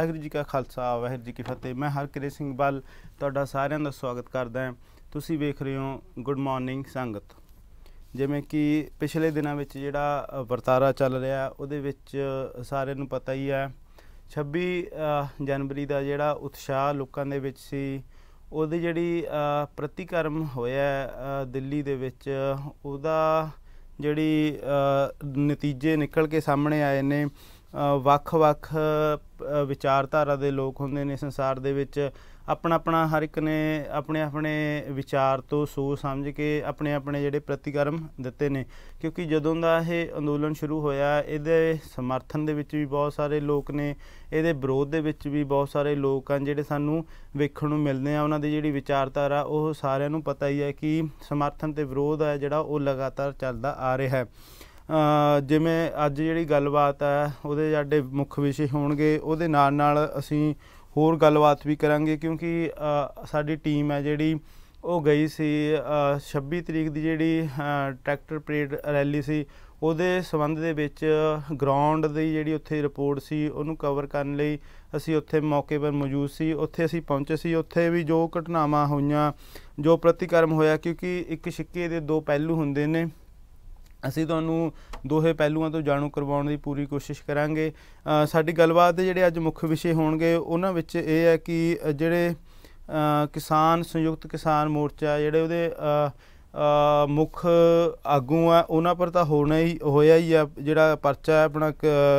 वाहिगुरू जी का खालसा वाहिगुरू जी की फतेह। मैं हरकिरत सिंह बल तुहाडा सारिਆਂ ਦਾ स्वागत करदा ਹਾਂ। ਤੁਸੀਂ ਵੇਖ ਰਹੇ ਹੋ ਗੁੱਡ ਮਾਰਨਿੰਗ ਸੰਗਤ। ਜਿਵੇਂ कि पिछले ਦਿਨਾਂ ਵਿੱਚ ਜਿਹੜਾ ਵਰਤਾਰਾ ਚੱਲ ਰਿਹਾ ਉਹਦੇ ਵਿੱਚ ਸਾਰਿਆਂ ਨੂੰ ਪਤਾ ਹੀ ਹੈ 26 ਜਨਵਰੀ ਦਾ ਜਿਹੜਾ ਉਤਸ਼ਾਹ ਲੋਕਾਂ ਦੇ ਵਿੱਚ ਸੀ ਉਹਦੀ ਜਿਹੜੀ ਪ੍ਰਤੀਕਰਮ ਹੋਇਆ ਦਿੱਲੀ ਦੇ ਵਿੱਚ ਉਹਦਾ ਜਿਹੜੀ ਨਤੀਜੇ ਨਿਕਲ ਕੇ ਸਾਹਮਣੇ ਆਏ ਨੇ। ਵੱਖ-ਵੱਖ ਵਿਚਾਰਧਾਰਾ ਦੇ ਲੋਕ ਹੁੰਦੇ ਨੇ ਸੰਸਾਰ ਦੇ ਵਿੱਚ, ਆਪਣਾ ਹਰ ਇੱਕ ਨੇ ਆਪਣੇ ਵਿਚਾਰ ਤੋਂ ਸੋਚ ਸਮਝ ਕੇ ਆਪਣੇ ਜਿਹੜੇ ਪ੍ਰਤੀਕਰਮ ਦਿੱਤੇ ਨੇ। ਕਿਉਂਕਿ ਜਦੋਂ ਦਾ ਇਹ ਅੰਦੋਲਨ ਸ਼ੁਰੂ ਹੋਇਆ ਇਹਦੇ ਸਮਰਥਨ ਦੇ ਵਿੱਚ ਵੀ ਬਹੁਤ ਸਾਰੇ ਲੋਕ ਨੇ, ਇਹਦੇ ਵਿਰੋਧ ਦੇ ਵਿੱਚ ਵੀ ਬਹੁਤ ਸਾਰੇ ਲੋਕ ਹਨ ਜਿਹੜੇ ਸਾਨੂੰ ਵੇਖਣ ਨੂੰ ਮਿਲਦੇ ਆ। ਉਹਨਾਂ ਦੀ ਜਿਹੜੀ ਵਿਚਾਰਧਾਰਾ ਉਹ ਸਾਰਿਆਂ ਨੂੰ ਪਤਾ ਹੀ ਹੈ ਕਿ ਸਮਰਥਨ ਅਤੇ ਵਿਰੋਧ ਹੈ ਜਿਹੜਾ ਉਹ ਲਗਾਤਾਰ ਚੱਲਦਾ ਆ ਰਿਹਾ ਹੈ। ਜਿਵੇਂ ਅੱਜ ਜਿਹੜੀ ਗੱਲਬਾਤ ਹੈ ਉਹਦੇ ਸਾਡੇ ਮੁੱਖ ਵਿਸ਼ੇ ਹੋਣਗੇ, ਉਹਦੇ ਨਾਲ ਅਸੀਂ ਹੋਰ ਗੱਲਬਾਤ ਵੀ ਕਰਾਂਗੇ ਕਿਉਂਕਿ ਸਾਡੀ ਟੀਮ ਹੈ ਜਿਹੜੀ ਉਹ ਗਈ ਸੀ 26 ਤਰੀਕ ਦੀ ਜਿਹੜੀ ਟਰੈਕਟਰ ਪਰੇਡ ਰੈਲੀ ਸੀ ਉਹਦੇ ਸੰਬੰਧ ਦੇ ਵਿੱਚ ਗਰਾਊਂਡ ਦੀ ਜਿਹੜੀ ਉੱਥੇ ਰਿਪੋਰਟ ਸੀ ਉਹਨੂੰ ਕਵਰ ਕਰਨ ਲਈ ਅਸੀਂ ਉੱਥੇ ਮੌਕੇ ਪਰ ਮੌਜੂਦ ਸੀ। ਉੱਥੇ ਅਸੀਂ ਪਹੁੰਚੇ ਸੀ। ਉੱਥੇ ਵੀ ਜੋ ਘਟਨਾਵਾਂ ਹੋਈਆਂ, ਜੋ ਪ੍ਰਤੀਕਰਮ ਹੋਇਆ, ਕਿਉਂਕਿ ਇੱਕ ਸਿੱਕੇ ਦੇ ਦੋ ਪਹਿਲੂ ਹੁੰਦੇ ਨੇ, ਅਸੀਂ ਤੁਹਾਨੂੰ ਦੋਹੇ ਪਹਿਲੂਆਂ ਤੋਂ ਜਾਣੂ ਕਰਵਾਉਣ ਦੀ ਪੂਰੀ ਕੋਸ਼ਿਸ਼ ਕਰਾਂਗੇ। ਸਾਡੀ ਗੱਲਬਾਤ ਦੇ ਜਿਹੜੇ ਅੱਜ ਮੁੱਖ ਵਿਸ਼ੇ ਹੋਣਗੇ ਉਹਨਾਂ ਵਿੱਚ ਇਹ ਹੈ ਕਿ ਜਿਹੜੇ ਕਿਸਾਨ ਸੰਯੁਕਤ ਕਿਸਾਨ ਮੋਰਚਾ ਜਿਹੜੇ ਉਹਦੇ ਮੁੱਖ ਆਗੂ ਆ ਉਹਨਾਂ ਪਰ ਤਾਂ ਹੋਇਆ ਹੀ ਆ ਜਿਹੜਾ ਪਰਚਾ ਹੈ ਆਪਣਾ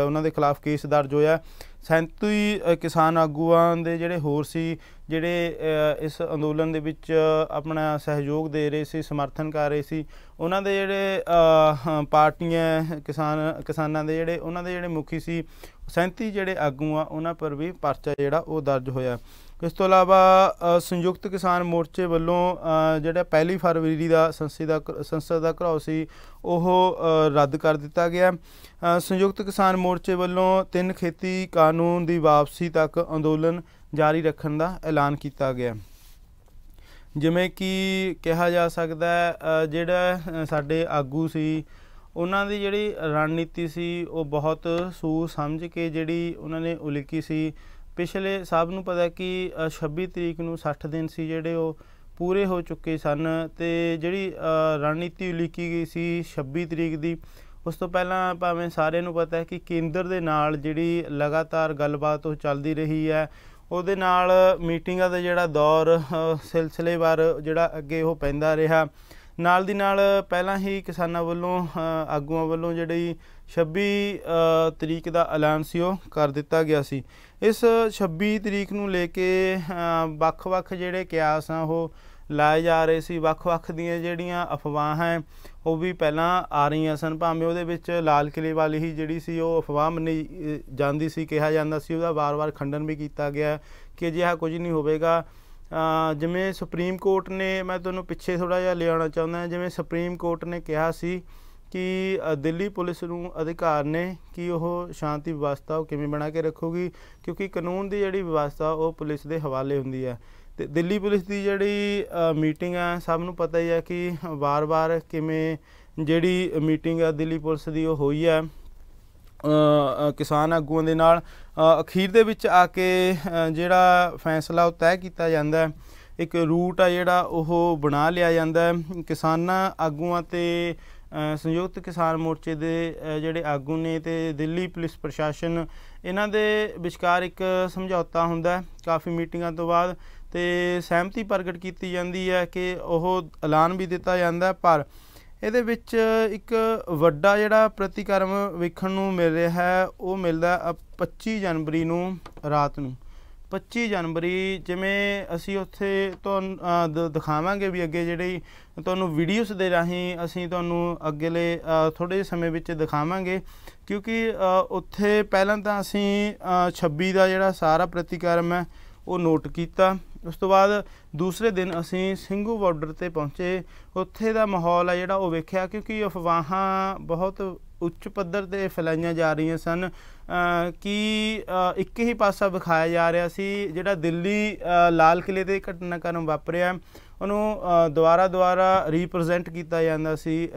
ਉਹਨਾਂ ਦੇ ਖਿਲਾਫ ਕੇਸ ਦਰਜ ਹੋਇਆ। 37 ਕਿਸਾਨ ਆਗੂਆਂ ਦੇ ਜਿਹੜੇ ਹੋਰ ਸੀ ਜਿਹੜੇ ਇਸ ਅੰਦੋਲਨ ਦੇ ਵਿੱਚ ਆਪਣਾ ਸਹਿਯੋਗ ਦੇ ਰਹੇ ਸੀ, ਸਮਰਥਨ ਕਰ ਰਹੇ ਸੀ, ਉਹਨਾਂ ਦੇ ਜਿਹੜੇ ਪਾਰਟੀਆਂ ਕਿਸਾਨਾਂ ਦੇ ਜਿਹੜੇ ਉਹਨਾਂ ਦੇ ਜਿਹੜੇ ਮੁਖੀ ਸੀ 37 ਜਿਹੜੇ ਆਗੂ ਆ ਉਹਨਾਂ ਪਰ ਵੀ ਪਰਚਾ ਜਿਹੜਾ ਉਹ ਦਰਜ ਹੋਇਆ। ਇਸ ਤੋਂ ਇਲਾਵਾ ਸੰਯੁਕਤ ਕਿਸਾਨ ਮੋਰਚੇ ਵੱਲੋਂ ਜਿਹੜਾ 1 ਫਰਵਰੀ ਦਾ ਸੰਸਦ ਦਾ ਘਿਰਾਓ ਸੀ ਉਹ ਰੱਦ ਕਰ ਦਿੱਤਾ ਗਿਆ। ਸੰਯੁਕਤ ਕਿਸਾਨ ਮੋਰਚੇ ਵੱਲੋਂ 3 ਖੇਤੀ ਕਾਨੂੰਨ ਦੀ ਵਾਪਸੀ ਤੱਕ ਅੰਦੋਲਨ ਜਾਰੀ ਰੱਖਣ ਦਾ ਐਲਾਨ ਕੀਤਾ ਗਿਆ। ਜਿਵੇਂ ਕਿ ਕਿਹਾ ਜਾ ਸਕਦਾ ਜਿਹੜਾ ਸਾਡੇ ਆਗੂ ਸੀ ਉਹਨਾਂ ਦੀ ਜਿਹੜੀ ਰਣਨੀਤੀ ਸੀ ਉਹ ਬਹੁਤ ਸੂਝ ਸਮਝ ਕੇ ਜਿਹੜੀ ਉਹਨਾਂ ਨੇ ਉਲੀਕੀ ਸੀ। ਪਿਛਲੇ ਸਭ ਨੂੰ ਪਤਾ ਕਿ 26 ਤਰੀਕ ਨੂੰ 60 ਦਿਨ ਸੀ ਜਿਹੜੇ ਉਹ ਪੂਰੇ ਹੋ ਚੁੱਕੇ ਸਨ ਅਤੇ ਜਿਹੜੀ ਰਣਨੀਤੀ ਉਲੀਕੀ ਗਈ ਸੀ 26 ਤਰੀਕ ਦੀ, ਉਸ ਤੋਂ ਪਹਿਲਾਂ ਭਾਵੇਂ ਸਾਰਿਆਂ ਨੂੰ ਪਤਾ ਹੈ ਕਿ ਕੇਂਦਰ ਦੇ ਨਾਲ ਜਿਹੜੀ ਲਗਾਤਾਰ ਗੱਲਬਾਤ ਉਹ ਚੱਲਦੀ ਰਹੀ ਹੈ। ਉਹਦੇ ਨਾਲ ਮੀਟਿੰਗਾਂ ਦਾ ਜਿਹੜਾ ਦੌਰ ਸਿਲਸਿਲੇਵਾਰ ਜਿਹੜਾ ਅੱਗੇ ਉਹ ਪੈਂਦਾ ਰਿਹਾ। ਨਾਲ ਦੀ ਨਾਲ ਪਹਿਲਾਂ ਹੀ ਕਿਸਾਨਾਂ ਵੱਲੋਂ ਆਗੂਆਂ ਵੱਲੋਂ ਜਿਹੜੀ 26 ਤਰੀਕ ਦਾ ਐਲਾਨ ਸੀ ਉਹ ਕਰ ਦਿੱਤਾ ਗਿਆ ਸੀ। ਇਸ 26 ਤਰੀਕ ਨੂੰ ਲੈ ਕੇ ਵੱਖ-ਵੱਖ ਜਿਹੜੇ ਕਿਆਸ ਆ ਉਹ ਲਾਏ ਜਾ ਰਹੇ ਸੀ। ਵੱਖ-ਵੱਖ ਦੀਆਂ ਜਿਹੜੀਆਂ ਅਫਵਾਹਾਂ ਹੈ ਉਹ ਵੀ ਪਹਿਲਾਂ ਆ ਰਹੀਆਂ ਸਨ, ਭਾਵੇਂ ਉਹਦੇ ਵਿੱਚ ਲਾਲ ਕਿਲ੍ਹੇ ਵਾਲੀ ਹੀ ਜਿਹੜੀ ਸੀ ਉਹ ਅਫਵਾਹ ਮੰਨੀ ਜਾਂਦੀ ਸੀ, ਕਿਹਾ ਜਾਂਦਾ ਸੀ, ਉਹਦਾ ਵਾਰ-ਵਾਰ ਖੰਡਨ ਵੀ ਕੀਤਾ ਗਿਆ ਕਿ ਅਜਿਹਾ ਕੁਝ ਨਹੀਂ ਹੋਵੇਗਾ। ਜਿਵੇਂ ਸੁਪਰੀਮ ਕੋਰਟ ਨੇ, ਮੈਂ ਤੁਹਾਨੂੰ ਪਿੱਛੇ ਥੋੜ੍ਹਾ ਜਿਹਾ ਲਿਆਉਣਾ ਚਾਹੁੰਦਾ, ਜਿਵੇਂ ਸੁਪਰੀਮ ਕੋਰਟ ਨੇ ਕਿਹਾ ਸੀ ਕਿ ਦਿੱਲੀ ਪੁਲਿਸ ਨੂੰ ਅਧਿਕਾਰ ਨੇ ਕਿ ਉਹ ਸ਼ਾਂਤੀ ਵਿਵਸਥਾ ਉਹ ਕਿਵੇਂ ਬਣਾ ਕੇ ਰੱਖੂਗੀ, ਕਿਉਂਕਿ ਕਾਨੂੰਨ ਦੀ ਜਿਹੜੀ ਵਿਵਸਥਾ ਉਹ ਪੁਲਿਸ ਦੇ ਹਵਾਲੇ ਹੁੰਦੀ ਹੈ। ਅਤੇ ਦਿੱਲੀ ਪੁਲਿਸ ਦੀ ਜਿਹੜੀ ਮੀਟਿੰਗ ਹੈ ਸਭ ਨੂੰ ਪਤਾ ਹੀ ਹੈ ਕਿ ਵਾਰ-ਵਾਰ ਕਿਵੇਂ ਜਿਹੜੀ ਮੀਟਿੰਗ ਹੈ ਦਿੱਲੀ ਪੁਲਿਸ ਦੀ ਉਹ ਹੋਈ ਹੈ ਕਿਸਾਨ ਆਗੂਆਂ ਦੇ ਨਾਲ। ਅਖੀਰ ਦੇ ਵਿੱਚ ਆ ਕੇ ਜਿਹੜਾ ਫੈਸਲਾ ਉਹ ਤੈਅ ਕੀਤਾ ਜਾਂਦਾ, ਇੱਕ ਰੂਟ ਆ ਜਿਹੜਾ ਉਹ ਬਣਾ ਲਿਆ ਜਾਂਦਾ। ਕਿਸਾਨਾਂ ਆਗੂਆਂ ਅਤੇ ਸੰਯੁਕਤ ਕਿਸਾਨ ਮੋਰਚੇ ਦੇ ਜਿਹੜੇ ਆਗੂ ਨੇ ਅਤੇ ਦਿੱਲੀ ਪੁਲਿਸ ਪ੍ਰਸ਼ਾਸਨ, ਇਹਨਾਂ ਦੇ ਵਿਚਕਾਰ ਇੱਕ ਸਮਝੌਤਾ ਹੁੰਦਾ ਕਾਫੀ ਮੀਟਿੰਗਾਂ ਤੋਂ ਬਾਅਦ, ਅਤੇ ਸਹਿਮਤੀ ਪ੍ਰਗਟ ਕੀਤੀ ਜਾਂਦੀ ਹੈ ਕਿ ਉਹ ਐਲਾਨ ਵੀ ਦਿੱਤਾ ਜਾਂਦਾ। ਪਰ ਇਹਦੇ ਵਿੱਚ ਇੱਕ ਵੱਡਾ ਜਿਹੜਾ ਪ੍ਰਤੀਕਰਮ ਵੇਖਣ ਨੂੰ ਮਿਲ ਰਿਹਾ ਹੈ ਉਹ ਮਿਲਦਾ 25 ਜਨਵਰੀ ਨੂੰ ਰਾਤ ਨੂੰ। 25 ਜਨਵਰੀ ਜਿਵੇਂ ਅਸੀਂ ਉੱਥੇ ਤੁਹਾਨੂੰ ਦਿਖਾਵਾਂਗੇ ਵੀ ਅੱਗੇ ਜਿਹੜੀ ਤੁਹਾਨੂੰ ਵੀਡੀਓਜ਼ ਦੇ ਰਾਹੀਂ ਅਸੀਂ ਤੁਹਾਨੂੰ ਅੱਗੇਲੇ ਥੋੜ੍ਹੇ ਜਿਹੇ ਸਮੇਂ ਵਿੱਚ ਦਿਖਾਵਾਂਗੇ, ਕਿਉਂਕਿ ਉੱਥੇ ਪਹਿਲਾਂ ਤਾਂ ਅਸੀਂ 26 ਦਾ ਜਿਹੜਾ ਸਾਰਾ ਪ੍ਰਤੀਕਰਮ ਹੈ ਉਹ ਨੋਟ ਕੀਤਾ। ਉਸ ਤੋਂ ਬਾਅਦ ਦੂਸਰੇ ਦਿਨ ਅਸੀਂ ਸਿੰਘੂ ਬਾਰਡਰ 'ਤੇ ਪਹੁੰਚੇ। ਉੱਥੇ ਦਾ ਮਾਹੌਲ ਹੈ ਜਿਹੜਾ ਉਹ ਵੇਖਿਆ, ਕਿਉਂਕਿ ਅਫਵਾਹਾਂ ਬਹੁਤ ਉੱਚ ਪੱਧਰ 'ਤੇ ਫੈਲਾਈਆਂ ਜਾ ਰਹੀਆਂ ਸਨ ਕਿ ਇੱਕ ਹੀ ਪਾਸਾ ਵਿਖਾਇਆ ਜਾ ਰਿਹਾ ਸੀ। ਜਿਹੜਾ ਦਿੱਲੀ ਲਾਲ ਕਿਲੇ 'ਤੇ ਘਟਨਾਕ੍ਰਮ ਵਾਪਰਿਆ ਉਹਨੂੰ ਦੁਬਾਰਾ ਰੀਪ੍ਰਜੈਂਟ ਕੀਤਾ ਜਾਂਦਾ ਸੀ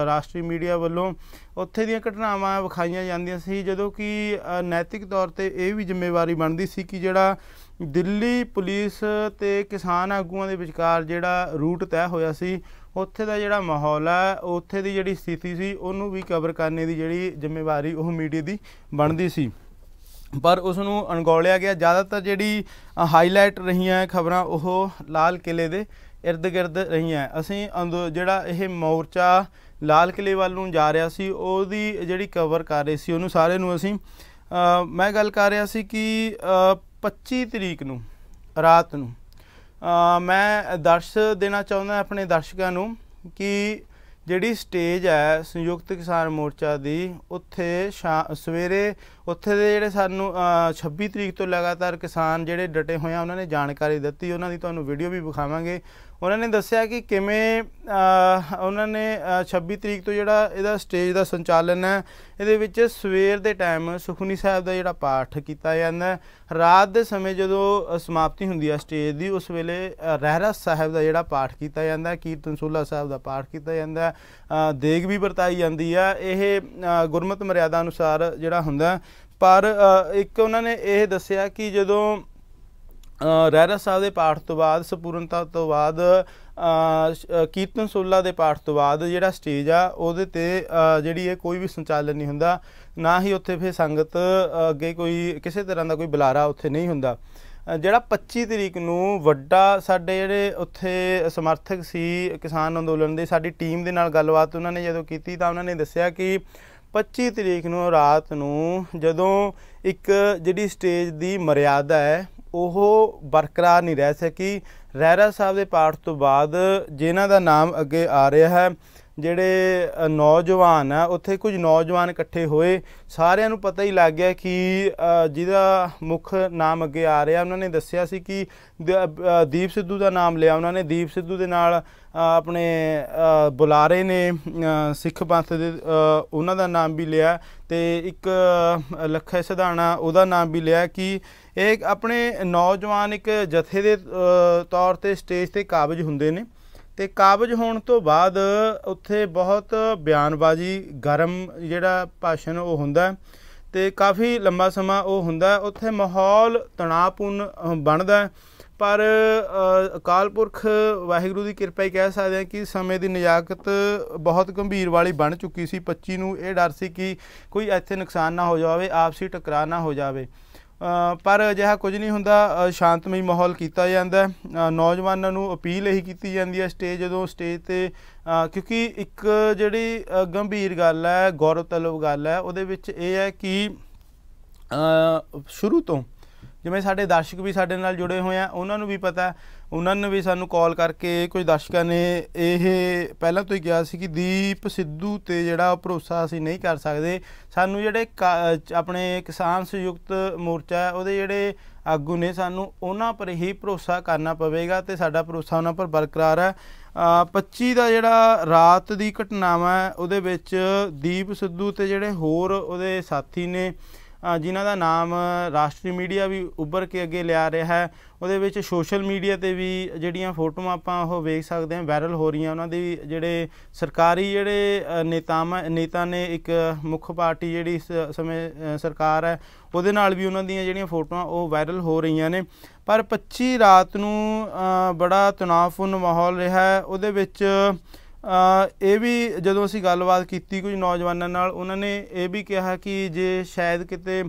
ਰਾਸ਼ਟਰੀ ਮੀਡੀਆ ਵੱਲੋਂ। ਉੱਥੇ ਦੀਆਂ ਘਟਨਾਵਾਂ ਵਿਖਾਈਆਂ ਜਾਂਦੀਆਂ ਸੀ, ਜਦੋਂ ਕਿ ਨੈਤਿਕ ਤੌਰ 'ਤੇ ਇਹ ਵੀ ਜ਼ਿੰਮੇਵਾਰੀ ਬਣਦੀ ਸੀ ਕਿ ਜਿਹੜਾ ਦਿੱਲੀ ਪੁਲਿਸ ਅਤੇ ਕਿਸਾਨ ਆਗੂਆਂ ਦੇ ਵਿਚਕਾਰ ਜਿਹੜਾ ਰੂਟ ਤੈਅ ਹੋਇਆ ਸੀ, ਉੱਥੇ ਦਾ ਜਿਹੜਾ ਮਾਹੌਲ ਹੈ, ਉੱਥੇ ਦੀ ਜਿਹੜੀ ਸਥਿਤੀ ਸੀ, ਉਹਨੂੰ ਵੀ ਕਵਰ ਕਰਨੇ ਦੀ ਜਿਹੜੀ ਜ਼ਿੰਮੇਵਾਰੀ ਉਹ ਮੀਡੀਆ ਦੀ ਬਣਦੀ ਸੀ। ਪਰ ਉਸ ਨੂੰ ਅਣਗੌਲਿਆ ਗਿਆ। ਜ਼ਿਆਦਾਤਰ ਜਿਹੜੀ ਹਾਈਲਾਈਟ ਰਹੀਆਂ ਖਬਰਾਂ ਉਹ ਲਾਲ ਕਿਲੇ ਦੇ ਇਰਦ ਗਿਰਦ ਰਹੀਆਂ। ਅਸੀਂ ਜਿਹੜਾ ਇਹ ਮੋਰਚਾ ਲਾਲ ਕਿਲੇ ਵੱਲ ਨੂੰ ਜਾ ਰਿਹਾ ਸੀ, ਉਹਦੀ ਜਿਹੜੀ ਕਵਰ ਕਰ ਰਹੇ ਸੀ, ਉਹਨੂੰ ਸਾਰੇ ਨੂੰ ਅਸੀਂ ਮੈਂ ਗੱਲ ਕਰ ਰਿਹਾ ਸੀ ਕਿ 25 ਤਰੀਕ ਨੂੰ ਰਾਤ ਨੂੰ ਮੈਂ ਦਰਸ ਦੇਣਾ ਚਾਹੁੰਦਾ ਆਪਣੇ ਦਰਸ਼ਕਾਂ ਨੂੰ ਕਿ ਜਿਹੜੀ ਸਟੇਜ ਹੈ ਸੰਯੁਕਤ ਕਿਸਾਨ ਮੋਰਚਾ ਦੀ, ਉੱਥੇ ਸਵੇਰੇ ਉੱਥੇ ਦੇ ਜਿਹੜੇ ਸਾਨੂੰ 26 ਤਰੀਕ ਤੋਂ ਲਗਾਤਾਰ ਕਿਸਾਨ ਜਿਹੜੇ ਡਟੇ ਹੋਏ ਆ ਉਹਨਾਂ ਨੇ ਜਾਣਕਾਰੀ ਦਿੱਤੀ। ਉਹਨਾਂ ਦੀ ਤੁਹਾਨੂੰ ਵੀਡੀਓ ਵੀ ਵਿਖਾਵਾਂਗੇ। ਉਹਨਾਂ ਨੇ ਦੱਸਿਆ ਕਿ ਕਿਵੇਂ ਉਹਨਾਂ ਨੇ 26 ਤਰੀਕ ਤੋਂ ਜਿਹੜਾ ਇਹਦਾ ਸਟੇਜ ਦਾ ਸੰਚਾਲਨ ਹੈ, ਇਹਦੇ ਵਿੱਚ ਸਵੇਰ ਦੇ ਟਾਈਮ ਸੁਖਮਨੀ ਸਾਹਿਬ ਦਾ ਜਿਹੜਾ ਪਾਠ ਕੀਤਾ ਜਾਂਦਾ। ਰਾਤ ਦੇ ਸਮੇਂ ਜਦੋਂ ਸਮਾਪਤੀ ਹੁੰਦੀ ਹੈ ਸਟੇਜ ਦੀ, ਉਸ ਵੇਲੇ ਰਹਿਰਾਸ ਸਾਹਿਬ ਦਾ ਜਿਹੜਾ ਪਾਠ ਕੀਤਾ ਜਾਂਦਾ, ਕੀਰਤਨ ਸੋਹਲਾ ਸਾਹਿਬ ਦਾ ਪਾਠ ਕੀਤਾ ਜਾਂਦਾ, ਦੇਗ ਵੀ ਵਰਤਾਈ ਜਾਂਦੀ ਆ। ਇਹ ਗੁਰਮਤਿ ਮਰਿਆਦਾ ਅਨੁਸਾਰ ਜਿਹੜਾ ਹੁੰਦਾ। ਪਰ ਇੱਕ ਉਹਨਾਂ ਨੇ ਇਹ ਦੱਸਿਆ ਕਿ ਜਦੋਂ ਰਹਿਰਾਸ ਸਾਹਿਬ ਦੇ ਪਾਠ ਤੋਂ ਬਾਅਦ, ਸੰਪੂਰਨਤਾ ਤੋਂ ਬਾਅਦ, ਕੀਰਤਨ ਸੋਹਲਾ ਦੇ ਪਾਠ ਤੋਂ ਬਾਅਦ ਜਿਹੜਾ ਸਟੇਜ ਆ ਉਹਦੇ 'ਤੇ ਜਿਹੜੀ ਇਹ ਕੋਈ ਵੀ ਸੰਚਾਲਨ ਨਹੀਂ ਹੁੰਦਾ, ਨਾ ਹੀ ਉੱਥੇ ਫਿਰ ਸੰਗਤ ਅੱਗੇ ਕੋਈ ਕਿਸੇ ਤਰ੍ਹਾਂ ਦਾ ਕੋਈ ਬੁਲਾਰਾ ਉੱਥੇ ਨਹੀਂ ਹੁੰਦਾ। ਜਿਹੜਾ 25 ਤਰੀਕ ਨੂੰ ਵੱਡਾ ਸਾਡੇ ਜਿਹੜੇ ਉੱਥੇ ਸਮਰਥਕ ਸੀ ਕਿਸਾਨ ਅੰਦੋਲਨ ਦੇ, ਸਾਡੀ ਟੀਮ ਦੇ ਨਾਲ ਗੱਲਬਾਤ ਉਹਨਾਂ ਨੇ ਜਦੋਂ ਕੀਤੀ ਤਾਂ ਉਹਨਾਂ ਨੇ ਦੱਸਿਆ ਕਿ 25 ਤਰੀਕ ਨੂੰ ਰਾਤ ਨੂੰ ਜਦੋਂ ਇੱਕ ਜਿਹੜੀ ਸਟੇਜ ਦੀ ਮਰਿਆਦਾ ਹੈ ਉਹ ਬਰਕਰਾਰ ਨਹੀਂ ਰਹਿ ਸਕੀ। ਰਹਿਰਾਸ ਸਾਹਿਬ ਦੇ ਪਾਠ ਤੋਂ ਬਾਅਦ ਜਿਨ੍ਹਾਂ ਦਾ ਨਾਮ ਅੱਗੇ ਆ ਰਿਹਾ ਹੈ, ਜਿਹੜੇ ਨੌਜਵਾਨ ਆ, ਉੱਥੇ ਕੁਝ ਨੌਜਵਾਨ ਇਕੱਠੇ ਹੋਏ, ਸਾਰਿਆਂ ਨੂੰ ਪਤਾ ਹੀ ਲੱਗ ਗਿਆ ਕਿ ਜਿਹਦਾ ਮੁੱਖ ਨਾਮ ਅੱਗੇ ਆ ਰਿਹਾ। ਉਹਨਾਂ ਨੇ ਦੱਸਿਆ ਸੀ ਕਿ ਦੀਪ ਸਿੱਧੂ ਦਾ ਨਾਮ ਲਿਆ ਉਹਨਾਂ ਨੇ। ਦੀਪ ਸਿੱਧੂ ਦੇ ਨਾਲ ਆਪਣੇ ਬੁਲਾਰੇ ਨੇ ਸਿੱਖ ਪੰਥ ਦੇ, ਉਹਨਾਂ ਦਾ ਨਾਮ ਵੀ ਲਿਆ, ਅਤੇ ਇੱਕ ਲੱਖਾ ਸਿਧਾਣਾ ਉਹਦਾ ਨਾਮ ਵੀ ਲਿਆ ਕਿ ਇਹ ਆਪਣੇ ਨੌਜਵਾਨ ਇੱਕ ਜਥੇ ਦੇ ਤੌਰ 'ਤੇ ਸਟੇਜ 'ਤੇ ਕਾਬਜ਼ ਹੁੰਦੇ ਨੇ। ਅਤੇ ਕਾਬਜ਼ ਹੋਣ ਤੋਂ ਬਾਅਦ ਉੱਥੇ ਬਹੁਤ ਬਿਆਨਬਾਜ਼ੀ, ਗਰਮ ਜਿਹੜਾ ਭਾਸ਼ਣ ਉਹ ਹੁੰਦਾ, ਅਤੇ ਕਾਫੀ ਲੰਬਾ ਸਮਾਂ ਉਹ ਹੁੰਦਾ। ਉੱਥੇ ਮਾਹੌਲ ਤਣਾਅਪੂਰਨ ਬਣਦਾ। ਪਰ ਅਕਾਲ ਪੁਰਖ ਵਾਹਿਗੁਰੂ ਦੀ ਕਿਰਪਾ ਹੀ ਕਹਿ ਸਕਦੇ ਹਾਂ ਕਿ ਸਮੇਂ ਦੀ ਨਜ਼ਾਕਤ ਬਹੁਤ ਗੰਭੀਰ ਵਾਲੀ ਬਣ ਚੁੱਕੀ ਸੀ। 25 ਨੂੰ ਇਹ ਡਰ ਸੀ ਕਿ ਕੋਈ ਇੱਥੇ ਨੁਕਸਾਨ ਨਾ ਹੋ ਜਾਵੇ, ਆਪਸੀ ਟਕਰਾਅ ਨਾ ਹੋ ਜਾਵੇ। ਪਰ ਅਜਿਹਾ ਕੁਝ ਨਹੀਂ ਹੁੰਦਾ। ਸ਼ਾਂਤਮਈ ਮਾਹੌਲ ਕੀਤਾ ਜਾਂਦਾ। ਨੌਜਵਾਨਾਂ ਨੂੰ ਅਪੀਲ ਇਹੀ ਕੀਤੀ ਜਾਂਦੀ ਹੈ ਜਦੋਂ ਸਟੇਜ 'ਤੇ, ਕਿਉਂਕਿ ਇੱਕ ਜਿਹੜੀ ਗੰਭੀਰ ਗੱਲ ਹੈ, ਗੌਰਵ ਤਲਬ ਗੱਲ ਹੈ, ਉਹਦੇ ਵਿੱਚ ਇਹ ਹੈ ਕਿ ਸ਼ੁਰੂ ਤੋਂ ਜਿਵੇਂ ਸਾਡੇ ਦਰਸ਼ਕ ਵੀ ਸਾਡੇ ਨਾਲ ਜੁੜੇ ਹੋਏ ਆ, ਉਹਨਾਂ ਨੂੰ ਵੀ ਪਤਾ, ਉਹਨਾਂ ਨੇ ਵੀ ਸਾਨੂੰ ਕਾਲ ਕਰਕੇ, ਕੁਝ ਦਰਸ਼ਕਾਂ ਨੇ ਇਹ ਪਹਿਲਾਂ ਤੋਂ ਹੀ ਕਿਹਾ ਸੀ ਕਿ ਦੀਪ ਸਿੱਧੂ 'ਤੇ ਜਿਹੜਾ ਭਰੋਸਾ ਅਸੀਂ ਨਹੀਂ ਕਰ ਸਕਦੇ। ਸਾਨੂੰ ਜਿਹੜੇ ਆਪਣੇ ਕਿਸਾਨ ਸੰਯੁਕਤ ਮੋਰਚਾ ਉਹਦੇ ਜਿਹੜੇ ਆਗੂ ਨੇ, ਸਾਨੂੰ ਉਹਨਾਂ ਪਰ ਹੀ ਭਰੋਸਾ ਕਰਨਾ ਪਵੇਗਾ ਅਤੇ ਸਾਡਾ ਭਰੋਸਾ ਉਹਨਾਂ ਪਰ ਬਰਕਰਾਰ ਹੈ। 25 ਦਾ ਜਿਹੜਾ ਰਾਤ ਦੀ ਘਟਨਾਵਾਂ ਹੈ ਉਹਦੇ ਵਿੱਚ ਦੀਪ ਸਿੱਧੂ ਅਤੇ ਜਿਹੜੇ ਹੋਰ ਉਹਦੇ ਸਾਥੀ ਨੇ, ਜਿਨ੍ਹਾਂ ਦਾ ਨਾਮ ਰਾਸ਼ਟਰੀ ਮੀਡੀਆ ਵੀ ਉੱਭਰ ਕੇ ਅੱਗੇ ਲਿਆ ਰਿਹਾ ਹੈ, ਉਹਦੇ ਵਿੱਚ ਸੋਸ਼ਲ ਮੀਡੀਆ 'ਤੇ ਵੀ ਜਿਹੜੀਆਂ ਫੋਟੋਆਂ ਆਪਾਂ ਉਹ ਵੇਖ ਸਕਦੇ ਹਾਂ ਵਾਇਰਲ ਹੋ ਰਹੀਆਂ। ਉਹਨਾਂ ਦੇ ਜਿਹੜੇ ਸਰਕਾਰੀ ਜਿਹੜੇ ਨੇਤਾ ਨੇ, ਇੱਕ ਮੁੱਖ ਪਾਰਟੀ ਜਿਹੜੀ ਇਸ ਸਮੇਂ ਸਰਕਾਰ ਹੈ, ਉਹਦੇ ਨਾਲ ਵੀ ਉਹਨਾਂ ਦੀਆਂ ਜਿਹੜੀਆਂ ਫੋਟੋਆਂ ਉਹ ਵਾਇਰਲ ਹੋ ਰਹੀਆਂ ਨੇ। ਪਰ 25 ਰਾਤ ਨੂੰ ਬੜਾ ਤਣਾਅਪੂਰਨ ਮਾਹੌਲ ਰਿਹਾ। ਉਹਦੇ ਵਿੱਚ ਇਹ ਵੀ ਜਦੋਂ ਅਸੀਂ ਗੱਲਬਾਤ ਕੀਤੀ ਕੁਝ ਨੌਜਵਾਨਾਂ ਨਾਲ, ਉਹਨਾਂ ਨੇ ਇਹ ਵੀ ਕਿਹਾ ਕਿ ਜੇ ਸ਼ਾਇਦ ਕਿਤੇ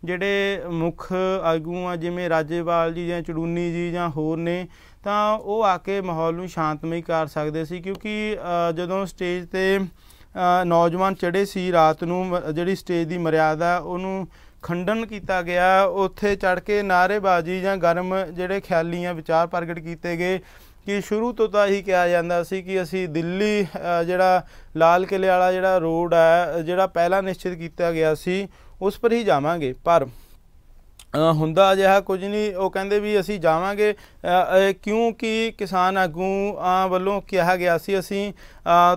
ਜਿਹੜੇ ਮੁੱਖ ਆਗੂ ਆ ਜਿਵੇਂ ਰਾਜੇਵਾਲ ਜੀ ਜਾਂ ਚੜੂਨੀ ਜੀ ਜਾਂ ਹੋਰ ਨੇ, ਤਾਂ ਉਹ ਆ ਕੇ ਮਾਹੌਲ ਨੂੰ ਸ਼ਾਂਤਮਈ ਕਰ ਸਕਦੇ ਸੀ। ਕਿਉਂਕਿ ਜਦੋਂ ਸਟੇਜ 'ਤੇ ਨੌਜਵਾਨ ਚੜ੍ਹੇ ਸੀ ਰਾਤ ਨੂੰ, ਜਿਹੜੀ ਸਟੇਜ ਦੀ ਮਰਿਆਦਾ ਉਹਨੂੰ ਖੰਡਨ ਕੀਤਾ ਗਿਆ। ਉੱਥੇ ਚੜ੍ਹ ਕੇ ਨਾਅਰੇਬਾਜ਼ੀ ਜਾਂ ਗਰਮ ਜਿਹੜੇ ਖਿਆਲੀਆਂ ਵਿਚਾਰ ਪ੍ਰਗਟ ਕੀਤੇ ਗਏ ਕਿ ਸ਼ੁਰੂ ਤੋਂ ਤਾਂ ਇਹੀ ਕਿਹਾ ਜਾਂਦਾ ਸੀ ਕਿ ਅਸੀਂ ਦਿੱਲੀ ਜਿਹੜਾ ਲਾਲ ਕਿਲੇ ਵਾਲਾ ਜਿਹੜਾ ਰੋਡ ਹੈ, ਜਿਹੜਾ ਪਹਿਲਾਂ ਨਿਸ਼ਚਿਤ ਕੀਤਾ ਗਿਆ ਸੀ, ਉਸ ਪਰ ਹੀ ਜਾਵਾਂਗੇ। ਪਰ ਹੁੰਦਾ ਅਜਿਹਾ ਕੁਝ ਨਹੀਂ। ਉਹ ਕਹਿੰਦੇ ਵੀ ਅਸੀਂ ਜਾਵਾਂਗੇ ਕਿਉਂਕਿ ਕਿਸਾਨ ਆਗੂਆਂ ਵੱਲੋਂ ਕਿਹਾ ਗਿਆ ਸੀ ਅਸੀਂ